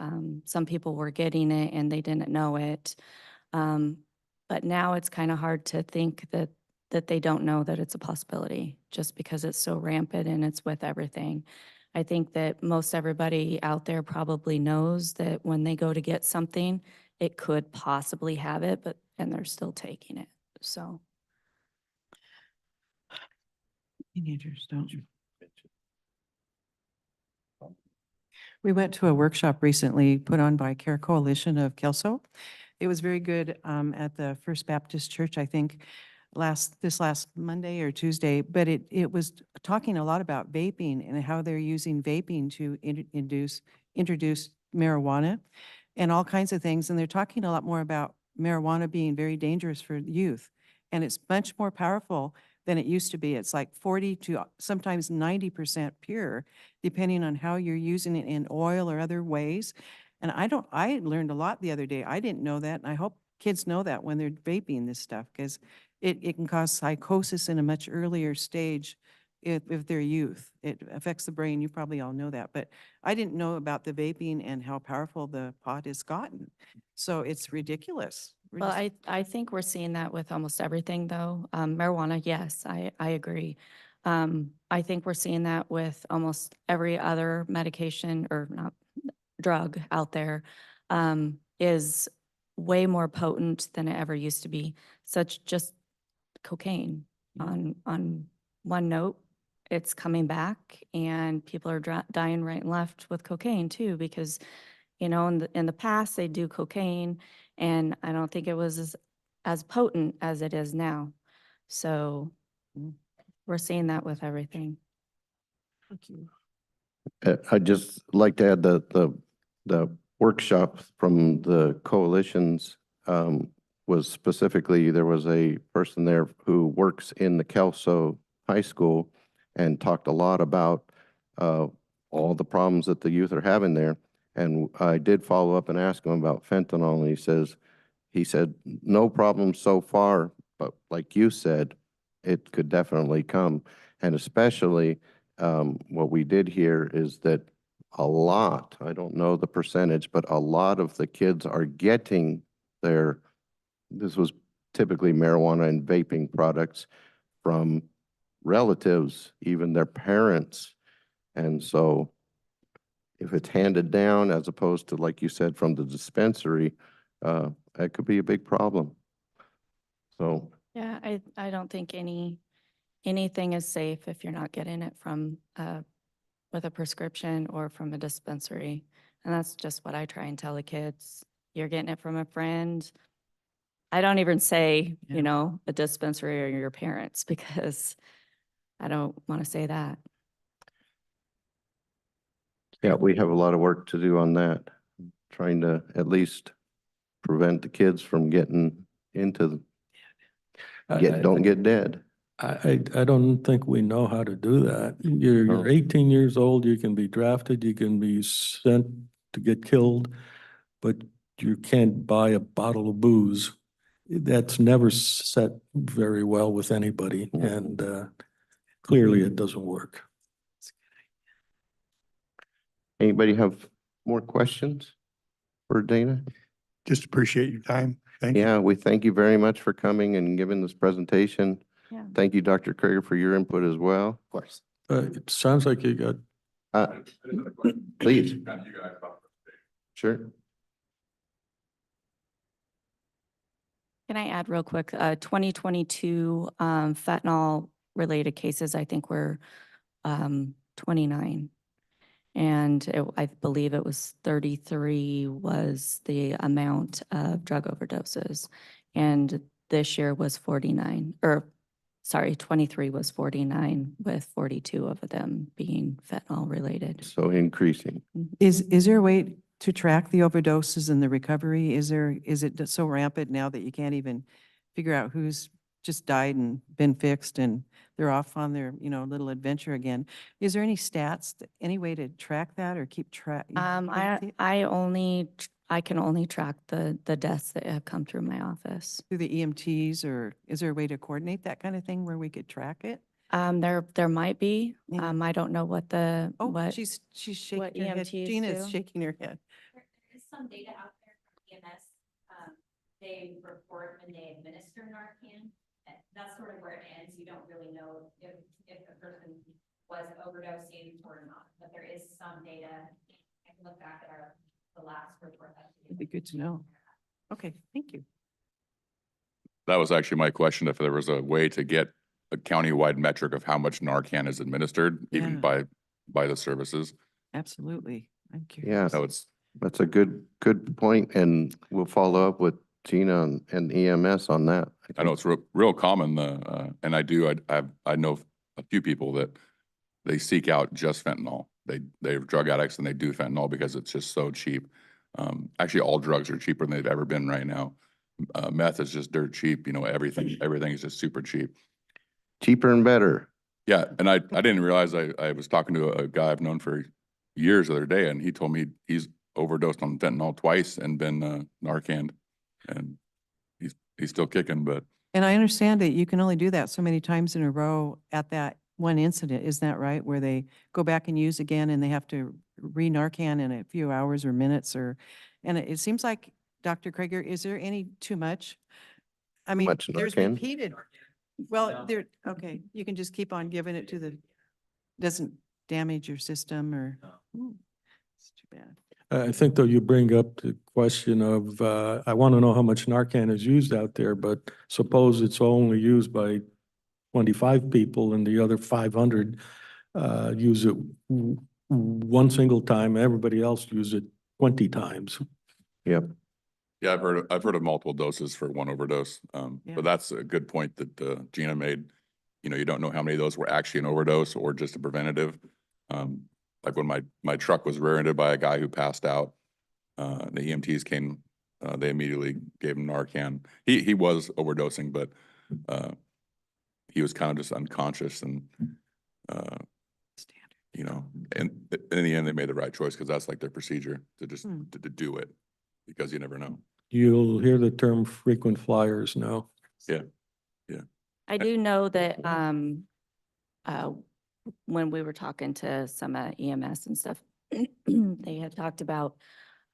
some people were getting it and they didn't know it. But now it's kind of hard to think that they don't know that it's a possibility, just because it's so rampant and it's with everything. I think that most everybody out there probably knows that when they go to get something, it could possibly have it, and they're still taking it, so. Teenagers, don't you? We went to a workshop recently put on by Care Coalition of Kelso. It was very good at the First Baptist Church, I think, this last Monday or Tuesday, but it was talking a lot about vaping and how they're using vaping to introduce marijuana and all kinds of things. And they're talking a lot more about marijuana being very dangerous for youth. And it's much more powerful than it used to be. It's like 40 to sometimes 90% pure, depending on how you're using it in oil or other ways. And I learned a lot the other day. I didn't know that. And I hope kids know that when they're vaping this stuff, because it can cause psychosis in a much earlier stage if they're youth. It affects the brain. You probably all know that. But I didn't know about the vaping and how powerful the pot has gotten. So it's ridiculous. We're Well, just- I think we're seeing that with almost everything, though. Marijuana, yes, I agree. I think we're seeing that with almost every other medication or not drug out there, is way more potent than it ever used to be. Such just cocaine on one note, it's coming back and people are dying right and left with cocaine too, because, in the past, they do cocaine and I don't think it was as potent as it is now. So we're seeing that with everything. Thank you. I'd just like to add the workshop from the coalitions was specifically, there was a person there who works in the Kelso High School and talked a lot about all the problems that the youth are having there. And I did follow up and ask him about fentanyl, and he said, no problem so far, but like you said, it could definitely come. And especially what we did hear is that a lot, I don't know the percentage, but a lot of the kids are getting this was typically marijuana and vaping products from relatives, even their parents. And so if it's handed down as opposed to, like you said, from the dispensary, that could be a big problem. So Yeah, I don't think anything is safe if you're not getting it from, with a prescription or from a dispensary. And that's just what I try and tell the kids. You're getting it from a friend. I don't even say, a dispensary or your parents, because I don't want to say that. yeah, we have a lot of work to do on that, trying to at least prevent the kids from getting into don't get dead. I don't think we know how to do that. You're No. 18 years old, you can be drafted, you can be sent to get killed, but you can't buy a bottle of booze. That's never set very well with anybody, and clearly it doesn't work. Anybody have more questions for Dana? Just appreciate your time. Thank you. Yeah, we thank you very much for coming and giving this presentation. Yeah. Thank you, Dr. Krieger, for your input as well. Of course. It sounds like you got, Please. Sure. Can I add real quick, 2022 fentanyl related cases, I think were 29. And I believe it was 33 was the amount of drug overdoses. And this year was 49, or sorry, 23 was 49, with 42 of them being fentanyl related. So increasing. Is there a way to track the overdoses and the recovery? Is it so rampant now that you can't even figure out who's just died and been fixed and they're off on their, little adventure again? Is there any stats, any way to track that or keep track? I can only track the deaths that have come through my office. Through the EMTs, or is there a way to coordinate that kind of thing where we could track it? There might be. Yeah. I don't know what the what She's shaking what her head. EMTs Gina's do. shaking her head. There is some data out there from EMS. They report when they administer Narcan. That's sort of where it ends. You don't really know if a person was overdosing or not, but there is some data. I can look back at the last report. It'd be good to know. Okay, thank you. That was actually my question, if there was a way to get a countywide metric of how much Narcan is administered, even Yeah. by the services. Absolutely. I'm Yeah, curious. that's a good point, and we'll follow up with Gina and EMS on that. I know it's real common, and I know a few people that they seek out just fentanyl. They're drug addicts and they do fentanyl because it's just so cheap. Actually, all drugs are cheaper than they've ever been right now. Meth is just dirt cheap, everything is just super cheap. Cheaper and better. Yeah, and I didn't realize I was talking to a guy I've known for years the other day, and he told me he's overdosed on fentanyl twice and been Narcaned, and he's still kicking, but And I understand that you can only do that so many times in a row at that one incident, isn't that right? Where they go back and use again and they have to re-Narcan in a few hours or minutes and it seems like, Dr. Krieger, is there any too much? I mean, much there's Narcan? repeated. Well, okay, you can just keep on giving it to doesn't damage your system or. It's too bad. I think though you bring up the question of, I want to know how much Narcan is used out there, but suppose it's only used by 25 people and the other 500 use it one single time, everybody else use it 20 times. Yep. yeah, I've heard of multiple doses for one overdose. Yeah. But that's a good point that Gina made. You don't know how many of those were actually an overdose or just a preventative. Like when my truck was rear-ended by a guy who passed out, the EMTs came, they immediately gave him Narcan. He was overdosing, but he was kind of just unconscious, and and in the end they made the right choice because that's like their procedure to just to do it, because you never know. You'll hear the term frequent flyers now. Yeah. I do know that when we were talking to some EMS and stuff, they had talked about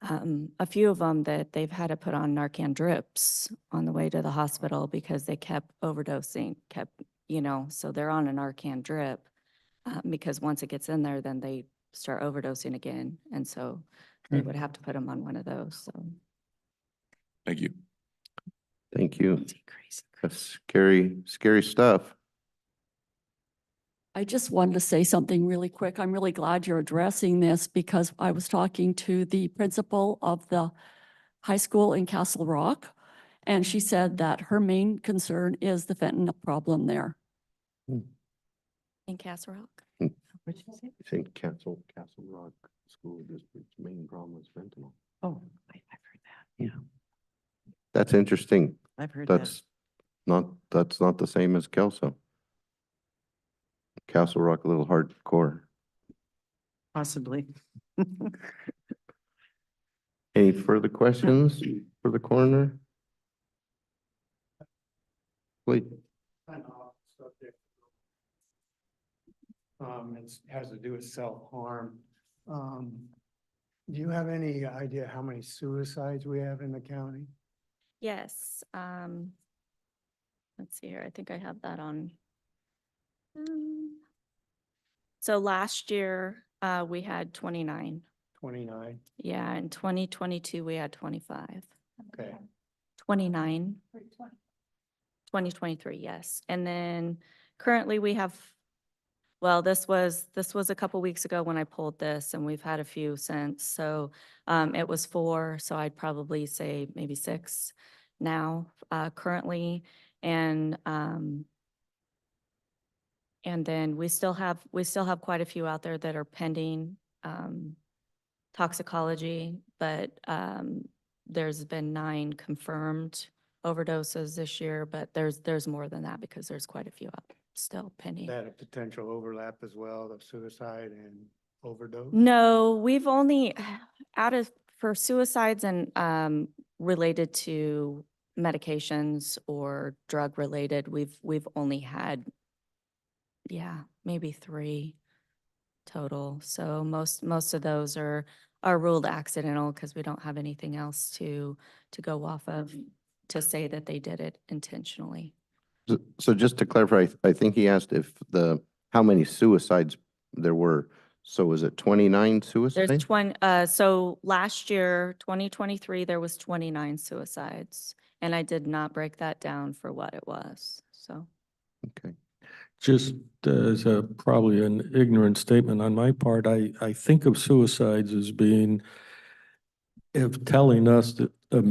a few of them that they've had to put on Narcan drips on the way to the hospital because they kept overdosing, so they're on a Narcan drip because once it gets in there, then they start overdosing again. And so they would have to put them on one of those, so. Thank you. Thank you. That's scary stuff. I just wanted to say something really quick. I'm really glad you're addressing this because I was talking to the principal of the high school in Castle Rock, and she said that her main concern is the fentanyl problem there. In Castle Rock? I think Castle Rock School District's main problem is fentanyl. Oh, I've heard that. Yeah. That's interesting. I've heard That's not that's not the same as Kelso. Castle Rock a little hardcore. Possibly. Any further questions for the coroner? Wait, It has to do with self-harm. Do you have any idea how many suicides we have in the county? Yes, let's see here. I think I have that on. So last year, we had 29. 29? Yeah, in 2022, we had 25. Okay. 29. 2023, yes. And then currently we have, well, this was a couple weeks ago when I pulled this, and we've had a few since. So it was 4, so I'd probably say maybe 6 now, currently. And then we still have quite a few out there that are pending toxicology, but there's been 9 confirmed overdoses this year, but there's more than that because there's quite a few out still pending. That a potential overlap as well of suicide and overdose? No, we've only for suicides and related to medications or drug related, we've only had, yeah, maybe 3 total. So most of those are ruled accidental because we don't have anything else to go off of to say that they did it intentionally. so just to clarify, I think he asked if how many suicides there were. So was it 29 suicides? There's 20, so last year, 2023, there was 29 suicides, and I did not break that down for what it was, so. Okay. Just as probably an ignorant statement on my part, I think of suicides as being, if telling us that a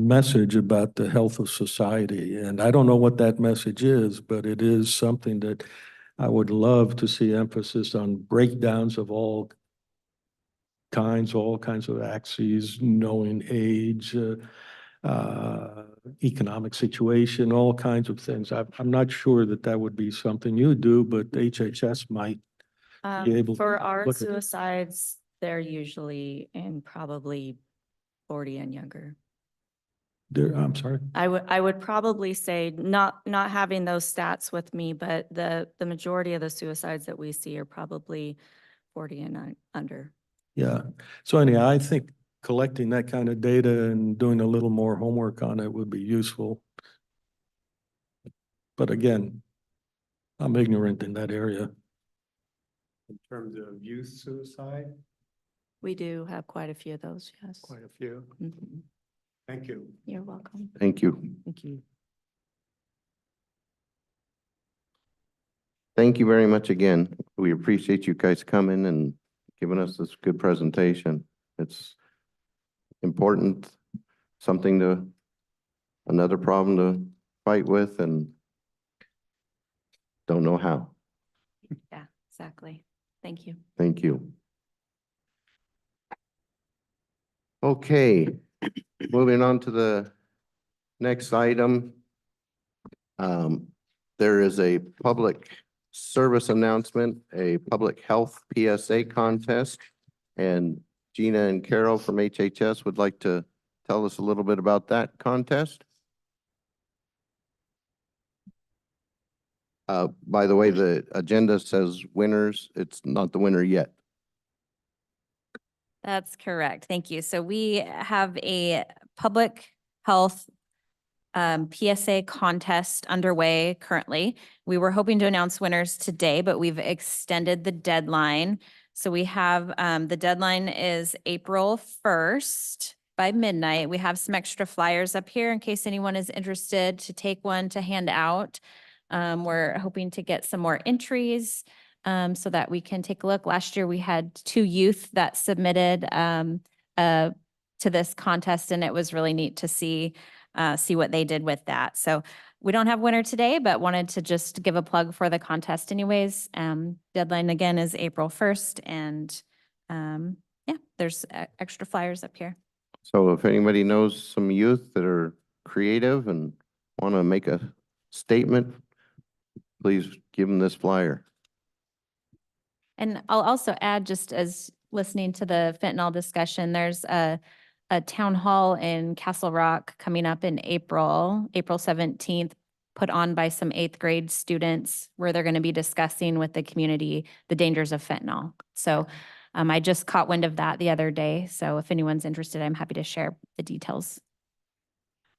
message about the health of society. And I don't know what that message is, but it is something that I would love to see emphasis on breakdowns of all kinds of axes, knowing age, economic situation, all kinds of things. I'm not sure that would be something you do, but HHS might be able to For our look at it. suicides, they're usually in probably 40 and younger. I'm sorry. I would probably say, not having those stats with me, but the majority of the suicides that we see are probably 40 and under. Yeah. So anyhow, I think collecting that kind of data and doing a little more homework on it would be useful. But again, I'm ignorant in that area. In terms of youth suicide? We do have quite a few of those, yes. Quite a few. Mhm. Thank you. You're welcome. Thank you. Thank you. Thank you very much again. We appreciate you guys coming and giving us this good presentation. It's important, another problem to fight with, and don't know how. Yeah, exactly. Thank you. Thank you. Okay, moving on to the next item. There is a public service announcement, a public health PSA contest, and Gina and Carol from HHS would like to tell us a little bit about that contest. By the way, the agenda says winners. It's not the winner yet. That's correct. Thank you. So we have a public health PSA contest underway currently. We were hoping to announce winners today, but we've extended the deadline. So we have, the deadline is April 1st by midnight. We have some extra flyers up here in case anyone is interested to take one to hand out. We're hoping to get some more entries so that we can take a look. Last year, we had 2 youth that submitted to this contest, and it was really neat to see what they did with that. So we don't have winner today, but wanted to just give a plug for the contest anyways. Deadline again is April 1st, and yeah, there's extra flyers up here. So if anybody knows some youth that are creative and want to make a statement, please give them this flyer. And I'll also add, just as listening to the fentanyl discussion, there's a town hall in Castle Rock coming up in April 17th, put on by some 8th grade students, where they're going to be discussing with the community the dangers of fentanyl. So I just caught wind of that the other day. So if anyone's interested, I'm happy to share the details.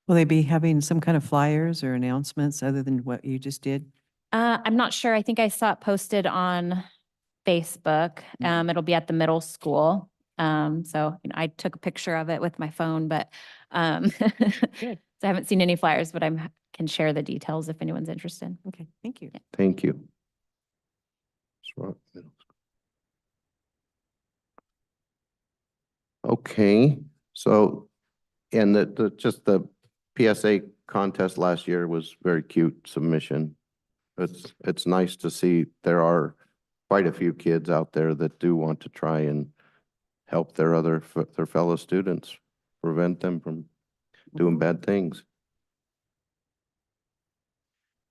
Will they be having some kind of flyers or announcements other than what you just did? I'm not sure. I think I saw it posted on Facebook. It'll be at the middle school. So I took a picture of it with my phone, but so I haven't seen any flyers, but can share the details if anyone's interested. Okay, thank you. Thank you. Okay, so, and just the PSA contest last year was very cute submission. It's nice to see there are quite a few kids out there that do want to try and help their fellow students, prevent them from doing bad things.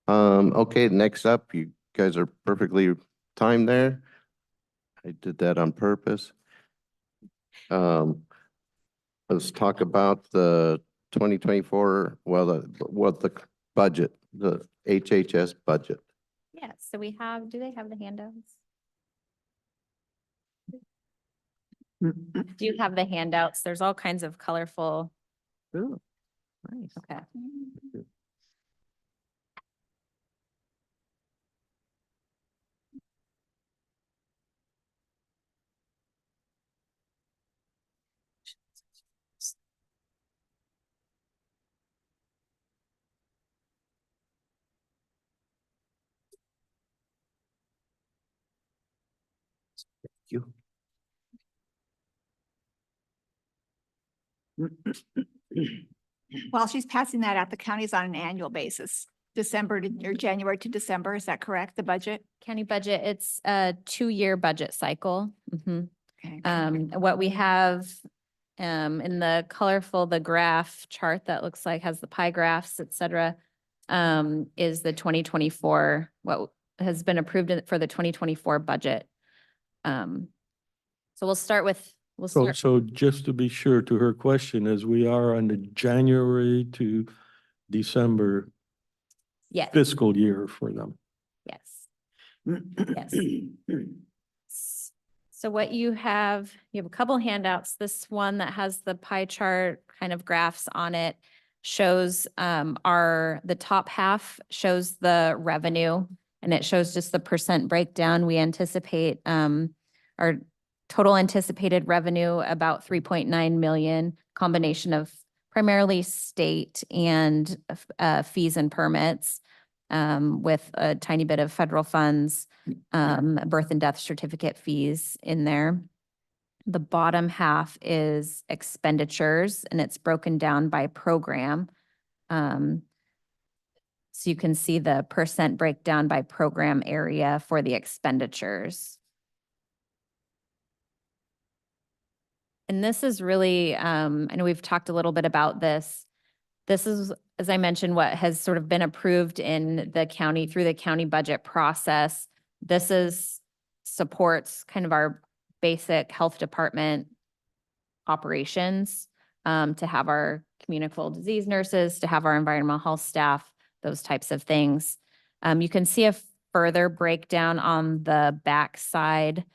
Okay, next up, you guys are perfectly timed there. I did that on purpose. Let's talk about the 2024, the budget, the HHS budget. Yeah, so do they have the handouts? Do you have the handouts? There's all kinds of colorful. Ooh, nice. Okay. You. While she's passing that out, the county's on an annual basis, or January to December. Is that correct? The budget? County budget, it's a 2-year budget cycle. Okay. What we have in the colorful, the graph chart that looks like has the pie graphs, et cetera, is the 2024, what has been approved for the 2024 budget. So we'll start with, So just to be sure to her question, as we are on the January to December yes, fiscal year for them. yes, yes. So what you have a couple handouts. This one that has the pie chart kind of graphs on it shows the top half shows the revenue, and it shows just the percent breakdown. We anticipate our total anticipated revenue about 3.9 million, combination of primarily state and fees and permits, with a tiny bit of federal funds, birth and death certificate fees in there. The bottom half is expenditures, and it's broken down by program. So you can see the percent breakdown by program area for the expenditures. And this is really, I know we've talked a little bit about this. This is, as I mentioned, what has sort of been approved in the county through the county budget process. This supports kind of our basic health department operations, to have our communicable disease nurses, to have our environmental health staff, those types of things. You can see a further breakdown on the back side.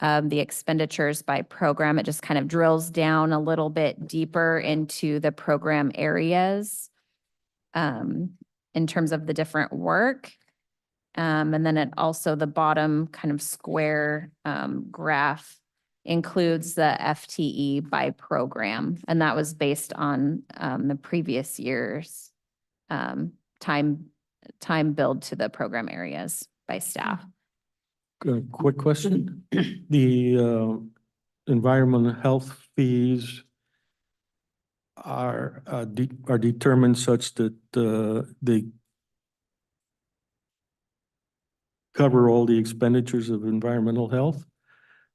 The expenditures by program, it just kind of drills down a little bit deeper into the program areas in terms of the different work. And then it also, the bottom kind of square graph includes the FTE by program. And that was based on the previous year's time billed to the program areas by staff. Quick question. The environmental health fees are determined such that they cover all the expenditures of environmental health.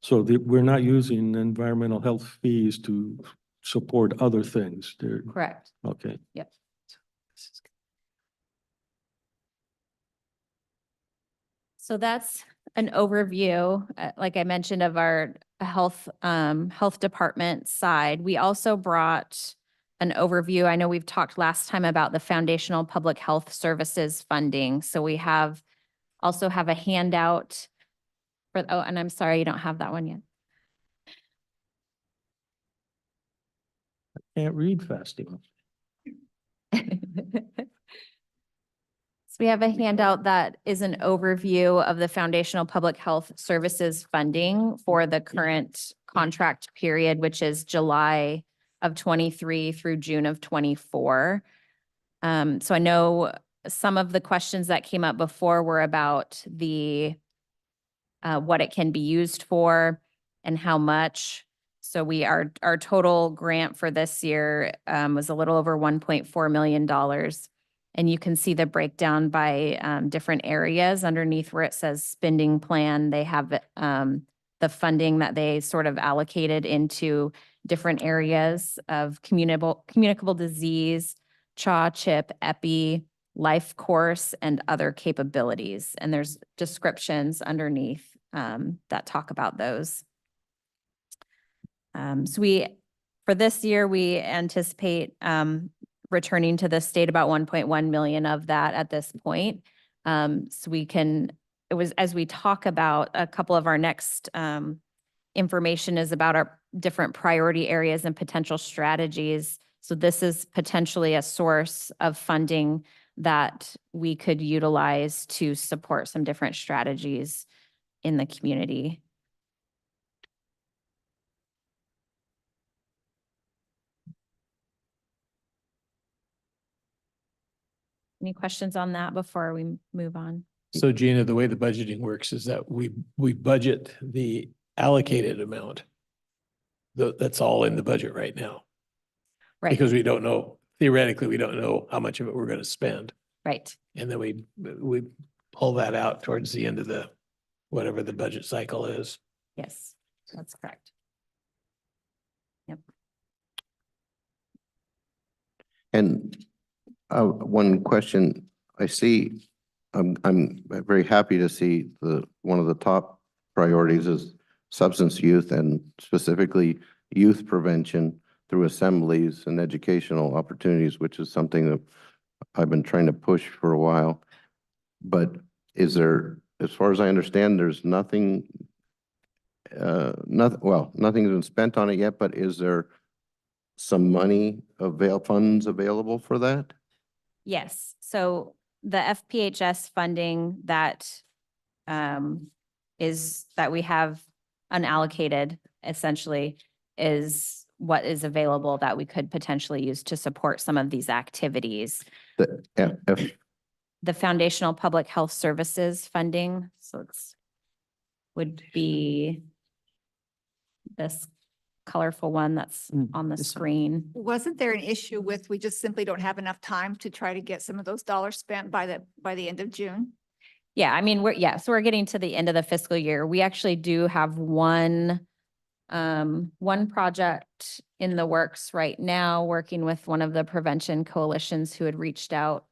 So we're not using environmental health fees to support other things. Correct. Okay. Yep. So that's an overview, like I mentioned, of our health department side. We also brought an overview. I know we've talked last time about the foundational public health services funding. So we also have a handout for, oh, and I'm sorry, you don't have that one yet. Can't read fast enough. So we have a handout that is an overview of the foundational public health services funding for the current contract period, which is July of 23 through June of 24. So I know some of the questions that came up before were about the what it can be used for and how much. So our total grant for this year was a little over $1.4 million. And you can see the breakdown by different areas underneath where it says spending plan. They have the funding that they sort of allocated into different areas of communicable disease, CHA, CHIP, EPI, life course, and other capabilities. And there's descriptions underneath that talk about those. For this year, we anticipate returning to the state about 1.1 million of that at this point. So as we talk about a couple of our next information is about our different priority areas and potential strategies. So this is potentially a source of funding that we could utilize to support some different strategies in the community. Any questions on that before we move on? So Gina, the way the budgeting works is that we budget the allocated amount. That's all in the budget right now. Right. Because we don't know, theoretically, we don't know how much of it we're going to spend. Right. And then we pull that out towards the end of whatever the budget cycle is. Yes, that's correct. Yep. And one question I see, I'm very happy to see one of the top priorities is substance youth and specifically youth prevention through assemblies and educational opportunities, which is something that I've been trying to push for a while. But is there, as far as I understand, there's nothing's been spent on it yet, but is there some funds available for that? Yes, so the FPHS funding that we have unallocated essentially is what is available that we could potentially use to support some of these activities. The foundational public health services funding, so would be this colorful one that's on the screen. Wasn't there an issue with, we just simply don't have enough time to try to get some of those dollars spent by the end of June? Yeah, I mean, so we're getting to the end of the fiscal year. We actually do have one project in the works right now, working with one of the prevention coalitions who had reached out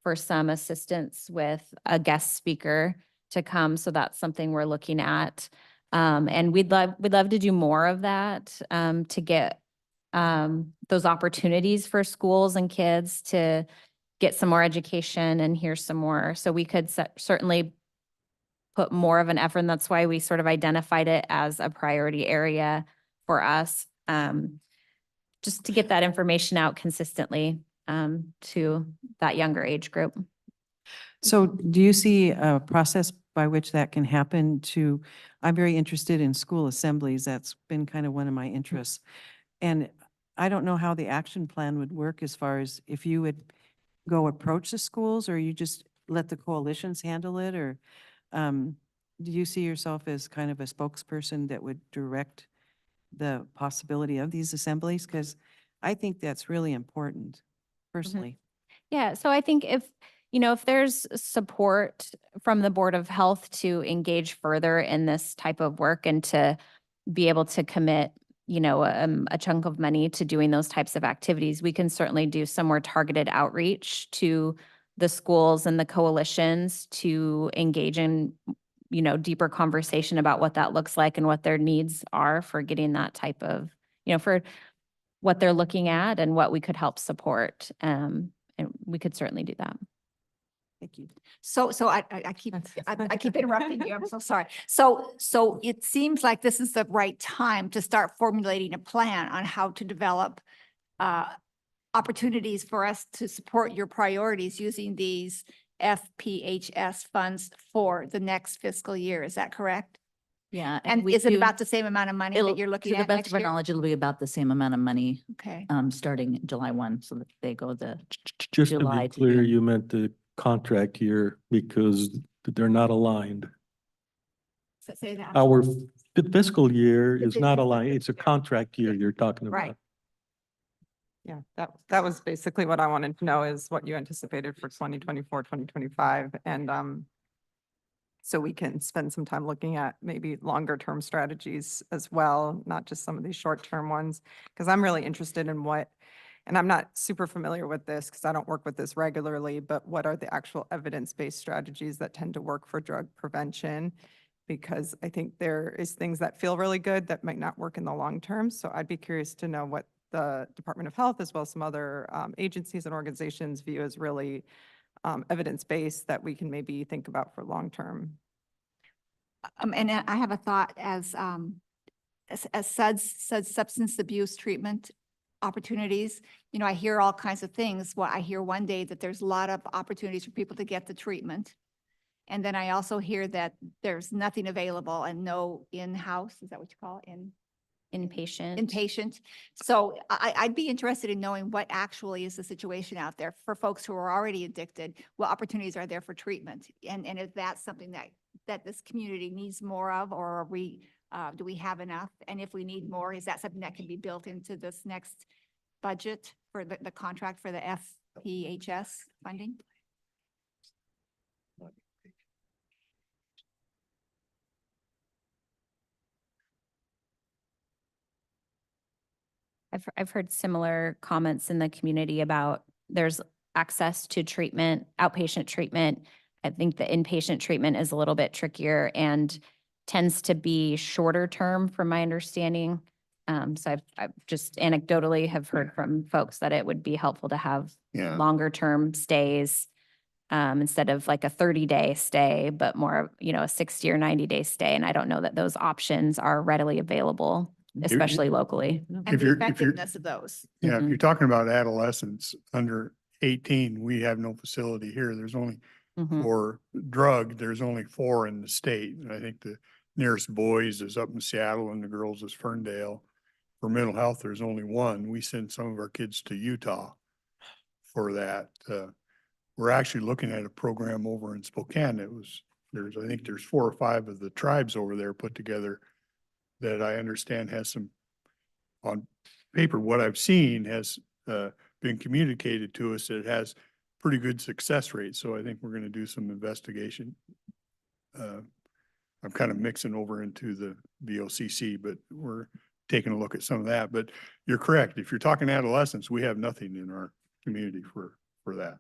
for some assistance with a guest speaker to come. So that's something we're looking at. And we'd love to do more of that, to get those opportunities for schools and kids to get some more education and hear some more. So we could certainly put more of an effort, and that's why we sort of identified it as a priority area for us, just to get that information out consistently to that younger age group. So do you see a process by which that can happen I'm very interested in school assemblies. That's been kind of one of my interests. And I don't know how the action plan would work as far as if you would go approach the schools or you just let the coalitions handle it, or do you see yourself as kind of a spokesperson that would direct the possibility of these assemblies? Because I think that's really important personally. Yeah, so I think if there's support from the Board of Health to engage further in this type of work and to be able to commit, a chunk of money to doing those types of activities, we can certainly do some more targeted outreach to the schools and the coalitions to engage in, deeper conversation about what that looks like and what their needs are for getting that type of, for what they're looking at and what we could help support. And we could certainly do that. Thank you. So I keep interrupting you. I'm so sorry. So it seems like this is the right time to start formulating a plan on how to develop opportunities for us to support your priorities using these FPHS funds for the next fiscal year. Is that correct? Yeah. And we is it do- about the same amount of money it'll- that you're looking To the at best next of our year? knowledge, it'll be about the same amount of money, Okay. starting July 1, so that they go Just to July be to clear, June. you meant the contract year because they're not aligned. Say that. Our fiscal year It's is a not different aligned. It's a year. contract year you're talking about. Right. Yeah, that was basically what I wanted to know is what you anticipated for 2024, 2025. And so we can spend some time looking at maybe longer term strategies as well, not just some of these short term ones. Because I'm really interested in and I'm not super familiar with this because I don't work with this regularly, but what are the actual evidence-based strategies that tend to work for drug prevention? Because I think there is things that feel really good that might not work in the long term. So I'd be curious to know what the Department of Health, as well as some other agencies and organizations, view as really evidence-based that we can maybe think about for long term. And I have a thought as SUDS, substance abuse treatment opportunities. I hear all kinds of things. Well, I hear one day that there's a lot of opportunities for people to get the treatment. And then I also hear that there's nothing available and no in-house, is that what you call it? Inpatient. So I'd be interested in knowing what actually is the situation out there for folks who are already addicted. What opportunities are there for treatment? And if that's something that this community needs more of, or do we have enough? And if we need more, is that something that can be built into this next budget for the contract for the FPHS funding? I've heard similar comments in the community about there's access to treatment, outpatient treatment. I think the inpatient treatment is a little bit trickier and tends to be shorter term from my understanding. So I've just anecdotally have heard from folks that it would be helpful to have Yeah. longer term stays instead of like a 30-day stay, but more, a 60 or 90-day stay. And I don't know that those options are readily available, especially locally. And If the you're- effectiveness of those. Yeah, if Mhm. you're talking about adolescents under 18, we have no facility here. There's only Mhm. for drug, there's only 4 in the state. And I think the nearest boys is up in Seattle and the girls is Ferndale. For mental health, there's only 1. We send some of our kids to Utah for that. We're actually looking at a program over in Spokane. I think there's 4 or 5 of the tribes over there put together that I understand has some, on paper, what I've seen has been communicated to us that it has pretty good success rate. So I think we're going to do some investigation. I'm kind of mixing over into the VOCC, but we're taking a look at some of that. But you're correct. If you're talking adolescents, we have nothing in our community for that.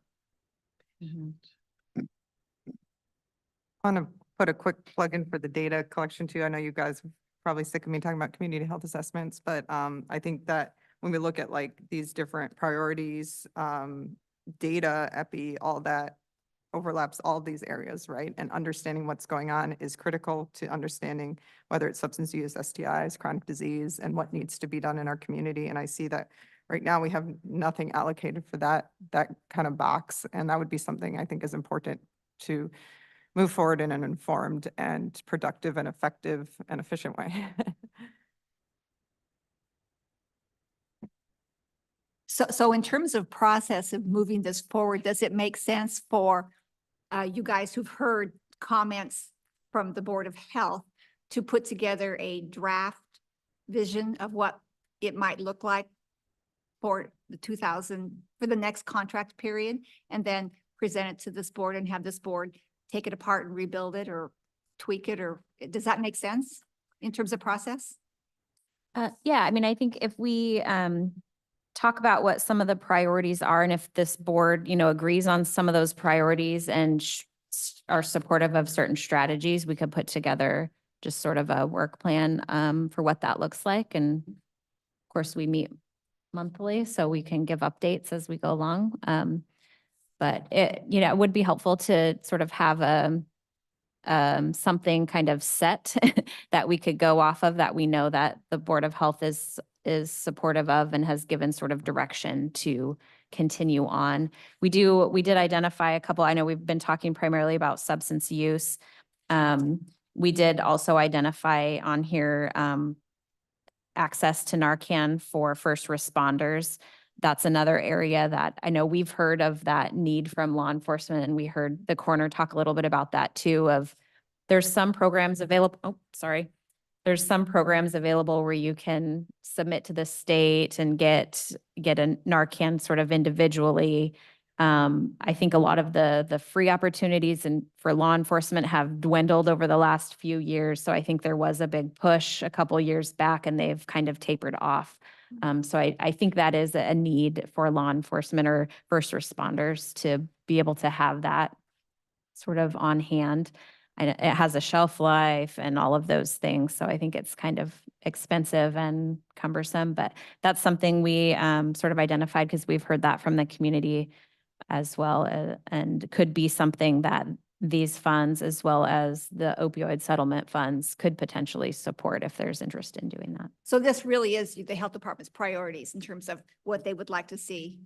I want to put a quick plug in for the data collection too. I know you guys are probably sick of me talking about community health assessments, but I think that when we look at like these different priorities, data, epi, all that overlaps all these areas, right? And understanding what's going on is critical to understanding whether it's substance use, STIs, chronic disease, and what needs to be done in our community. And I see that right now we have nothing allocated for that kind of box. And that would be something I think is important to move forward in an informed and productive and effective and efficient way. So in terms of process of moving this forward, does it make sense for you guys who've heard comments from the Board of Health to put together a draft vision of what it might look like for the next contract period, and then present it to this board and have this board take it apart and rebuild it or tweak it, or does that make sense in terms of process? Yeah, I mean, I think if we talk about what some of the priorities are, and if this board, agrees on some of those priorities and are supportive of certain strategies, we could put together just sort of a work plan for what that looks like. And of course, we meet monthly, so we can give updates as we go along. But it would be helpful to sort of have something kind of set that we could go off of, that we know that the Board of Health is supportive of and has given sort of direction to continue on. We did identify a couple. I know we've been talking primarily about substance use. We did also identify on here access to Narcan for first responders. That's another area that I know we've heard of, that need from law enforcement, and we heard the coroner talk a little bit about that too, of there's some programs available. There's some programs available where you can submit to the state and get a Narcan sort of individually. I think a lot of the free opportunities and for law enforcement have dwindled over the last few years. So I think there was a big push a couple years back, and they've kind of tapered off. So I think that is a need for law enforcement or first responders to be able to have that sort of on hand. And it has a shelf life and all of those things. So I think it's kind of expensive and cumbersome, but that's something we sort of identified because we've heard that from the community as well, and could be something that these funds, as well as the opioid settlement funds, could potentially support if there's interest in doing that. So this really is the health department's priorities in terms of what they would like to see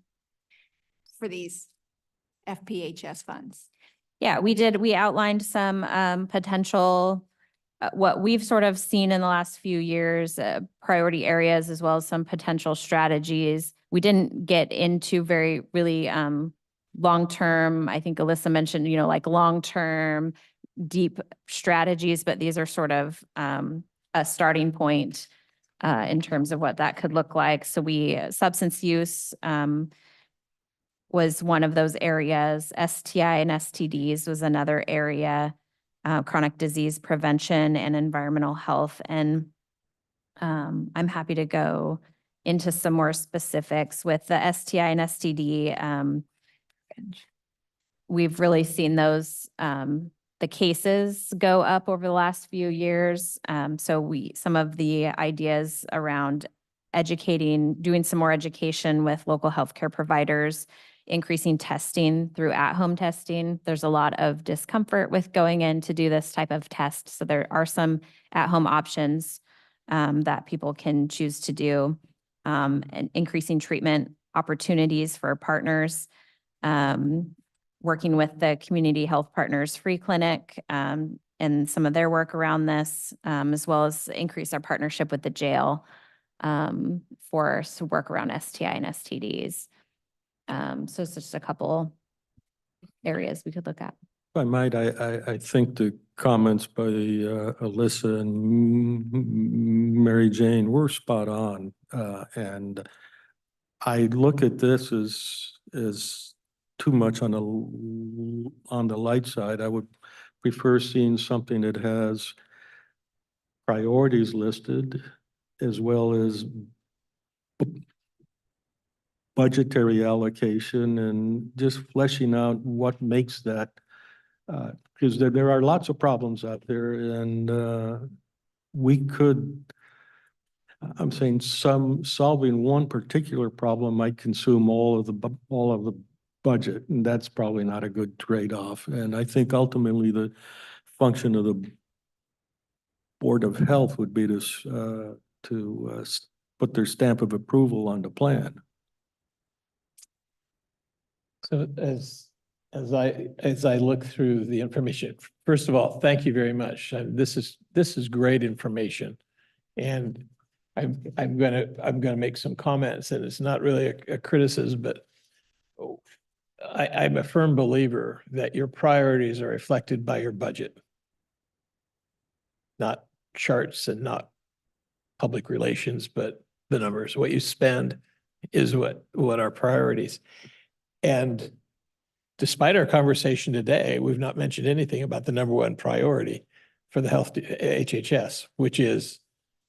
for these FPHS funds. Yeah, we outlined some potential, what we've sort of seen in the last few years, priority areas, as well as some potential strategies. We didn't get into really long-term. I think Alyssa mentioned, like long-term deep strategies, but these are sort of a starting point in terms of what that could look like. So substance use was one of those areas. STI and STDs was another area, chronic disease prevention and environmental health. And I'm happy to go into some more specifics with the STI and STD. We've really seen those, the cases go up over the last few years. So some of the ideas around doing some more education with local healthcare providers, increasing testing through at-home testing. There's a lot of discomfort with going in to do this type of test. So there are some at-home options that people can choose to do, and increasing treatment opportunities for partners, working with the Community Health Partners Free Clinic and some of their work around this, as well as increase our partnership with the jail for some work around STI and STDs. So it's just a couple areas we could look at. If I might, I think the comments by Alyssa and Mary Jane were spot on. And I look at this as too much on the light side. I would prefer seeing something that has priorities listed as well as budgetary allocation, and just fleshing out what makes that, because there are lots of problems out there, and I'm saying solving one particular problem might consume all of the budget, and that's probably not a good trade-off. And I think ultimately the function of the Board of Health would be to put their stamp of approval on the plan. So as I look through the information, first of all, thank you very much. This is great information. And I'm gonna make some comments, and it's not really a criticism, but I'm a firm believer that your priorities are reflected by your budget, not charts and not public relations, but the numbers. What you spend is what our priorities. And despite our conversation today, we've not mentioned anything about the number one priority for the health HHS, which is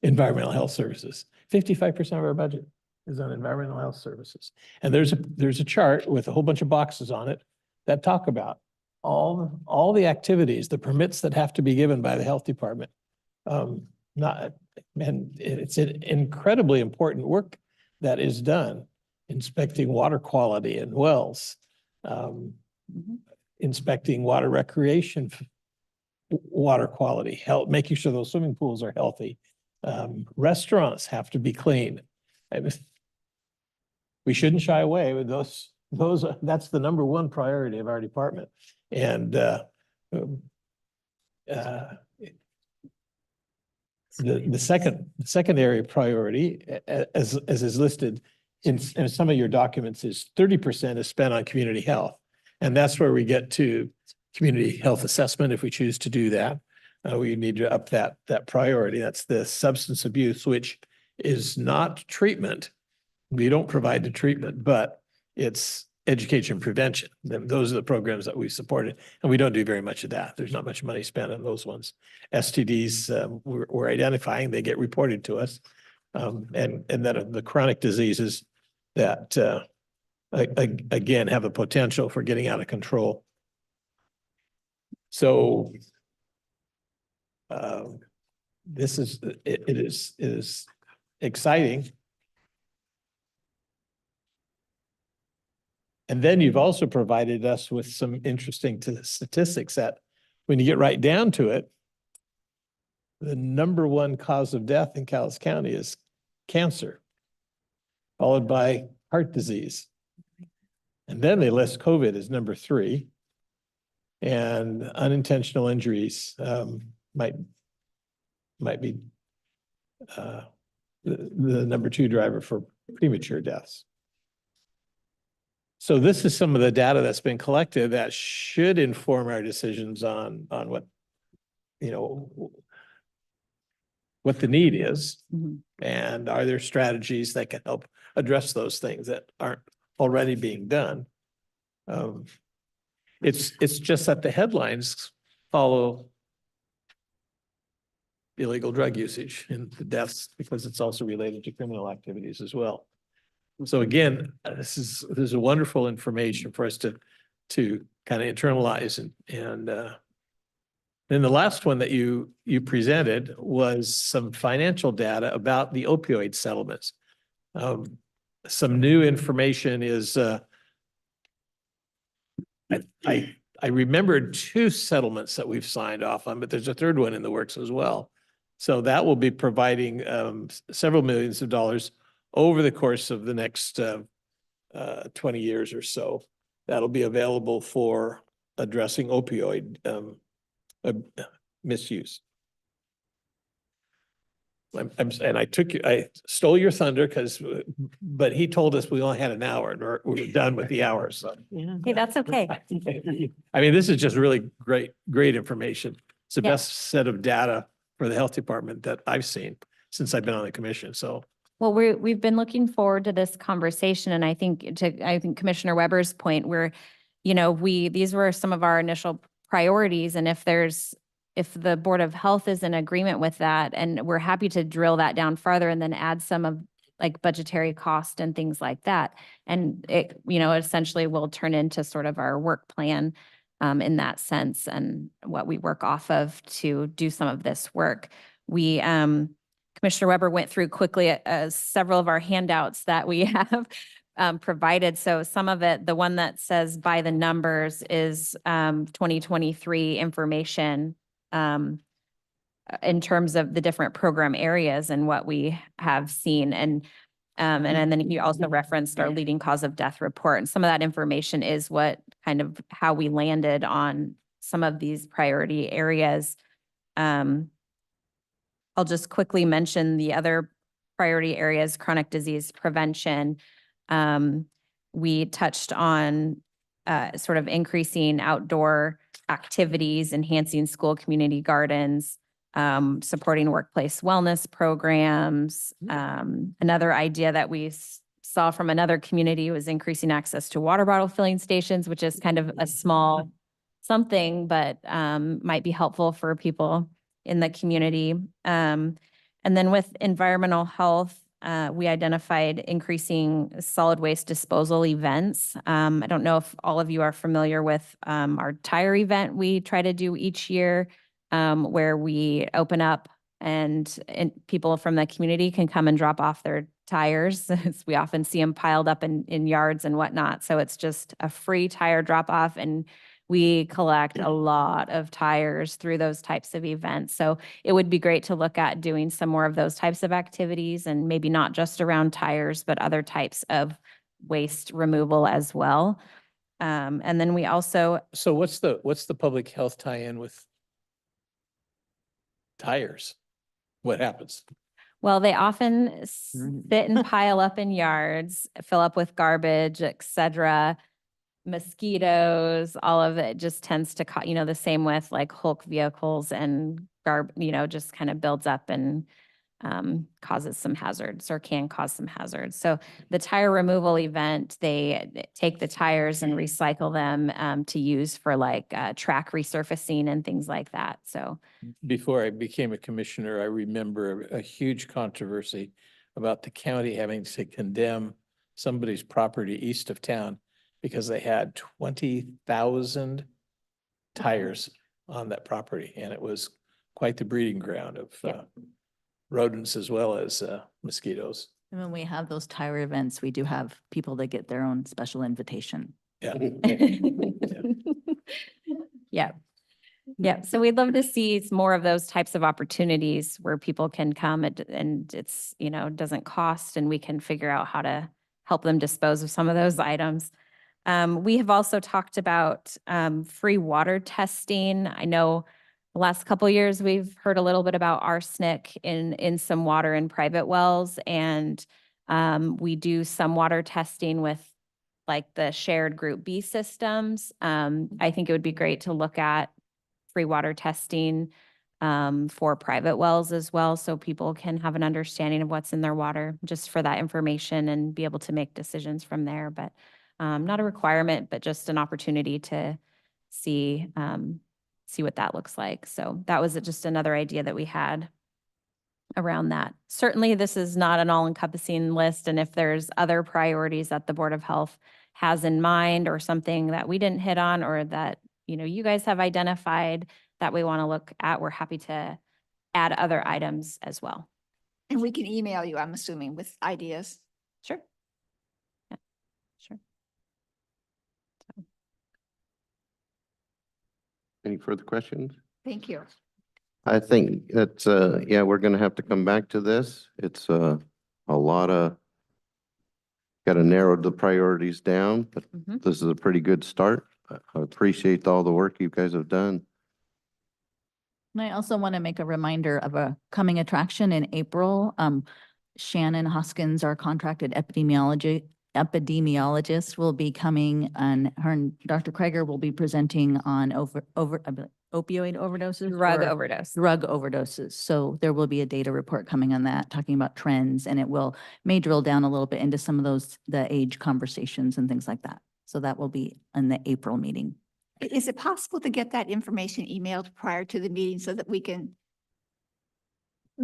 environmental health services. 55% of our budget is on environmental health services. And there's a chart with a whole bunch of boxes on it that talk about all the activities, the permits that have to be given by the health department. And it's an incredibly important work that is done, inspecting water quality in wells, inspecting water recreation, water quality, making sure those swimming pools are healthy. Restaurants have to be clean. We shouldn't shy away with those. That's the number one priority of our department. And the secondary priority, as is listed in some of your documents, is 30% is spent on community health. And that's where we get to community health assessment if we choose to do that. We need to up that priority. That's the substance abuse, which is not treatment. We don't provide the treatment, but it's education prevention. Those are the programs that we supported, and we don't do very much of that. There's not much money spent on those ones. STDs, we're identifying, they get reported to us. And then the chronic diseases that, again, have a potential for getting out of control. So this is, it is exciting. And then you've also provided us with some interesting statistics that when you get right down to it, the number one cause of death in Cowlitz County is cancer, followed by heart disease. And then they list COVID as number 3. And unintentional injuries might be the number 2 driver for premature deaths. So this is some of the data that's been collected that should inform our decisions on what, what the need is. And are there strategies that can help address those things that aren't already being done? It's just that the headlines follow illegal drug usage and the deaths because it's also related to criminal activities as well. So again, this is a wonderful information for us to kind of internalize and then the last one that you presented was some financial data about the opioid settlements. Some new information is I remembered 2 settlements that we've signed off on, but there's a 3rd one in the works as well. So that will be providing several millions of dollars over the course of the next 20 years or so. That'll be available for addressing opioid misuse. And I stole your thunder but he told us we only had an hour and we're done with the hour. So Hey, that's okay. I mean, this is just really great information. It's the best set of data for the health department that I've seen since I've been on the commission. So. Well, we've been looking forward to this conversation, and I think Commissioner Weber's point, where, these were some of our initial priorities, and if the Board of Health is in agreement with that, and we're happy to drill that down further and then add some of like budgetary cost and things like that, and it essentially will turn into sort of our work plan in that sense, and what we work off of to do some of this work. Commissioner Weber went through quickly several of our handouts that we have provided. So some of it, the one that says by the numbers, is 2023 information in terms of the different program areas and what we have seen. And then you also referenced our leading cause of death report. And some of that information is how we landed on some of these priority areas. I'll just quickly mention the other priority areas: chronic disease prevention. We touched on sort of increasing outdoor activities, enhancing school community gardens, supporting workplace wellness programs. Another idea that we saw from another community was increasing access to water bottle filling stations, which is kind of a small something, but might be helpful for people in the community. And And then with environmental health, we identified increasing solid waste disposal events. I don't know if all of you are familiar with our tire event we try to do each year, where we open up and people from the community can come and drop off their tires. We often see them piled up in yards and whatnot. So it's just a free tire drop off, and we collect a lot of tires through those types of events. So it would be great to look at doing some more of those types of activities, and maybe not just around tires, but other types of waste removal as well. And then we also, So what's the public health tie-in with tires? What happens? well, they often sit and pile up in yards, fill up with garbage, et cetera. Mosquitoes, all of it just tends to, the same with like Hulk vehicles and just kind of builds up and causes some hazards, or can cause some hazards. So the tire removal event, they take the tires and recycle them to use for like track resurfacing and things like that. So Before I became a commissioner, I remember a huge controversy about the county having to condemn somebody's property east of town because they had 20,000 tires on that property, and it was quite the breeding ground of rodents as well as mosquitoes. And when we have those tire events, we do have people that get their own special invitation. Yeah. Yeah. Yeah. So we'd love to see more of those types of opportunities where people can come and it's, doesn't cost, and we can figure out how to help them dispose of some of those items. We have also talked about free water testing. I know the last couple of years, we've heard a little bit about arsenic in some water in private wells, and we do some water testing with like the shared Group B systems. I think it would be great to look at free water testing for private wells as well, so people can have an understanding of what's in their water, just for that information and be able to make decisions from there. But not a requirement, but just an opportunity to see what that looks like. So that was just another idea that we had around that. Certainly, this is not an all-encompassing list, and if there's other priorities that the Board of Health has in mind, or something that we didn't hit on, or that you guys have identified that we want to look at, we're happy to add other items as well. And we can email you, I'm assuming, with ideas. Sure. Yeah, sure. Any further questions? Thank you. I think that's, yeah, we're gonna have to come back to this. It's a lot of, gotta narrow the priorities down, but this is a pretty good start. I appreciate all the work you guys have done. And I also want to make a reminder of a coming attraction in April. Shannon Hoskins, our contracted epidemiologist, will be coming, and her and Dr. Krieger will be presenting on opioid overdoses. Drug or overdose. Drug overdoses. So there will be a data report coming on that, talking about trends, and it may drill down a little bit into some of the age conversations and things like that. So that will be in the April meeting. Is it possible to get that information emailed prior to the meeting so that we can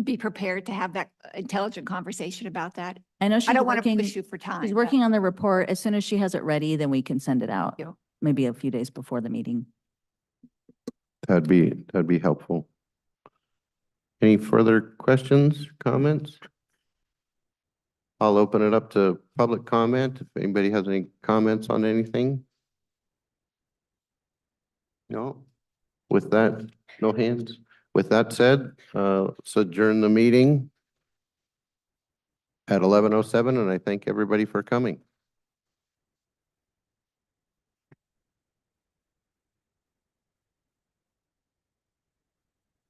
be prepared to have that intelligent conversation about that? I know she's I don't want to working- push you for time. She's but- working on the report. As soon as she has it ready, then we can send it out, you. maybe a few days before the meeting. That'd be helpful. Any further questions, comments? I'll open it up to public comment. If anybody has any comments on anything. No? With that, no hands. With that said, let's adjourn the meeting at 11:07, and I thank everybody for coming.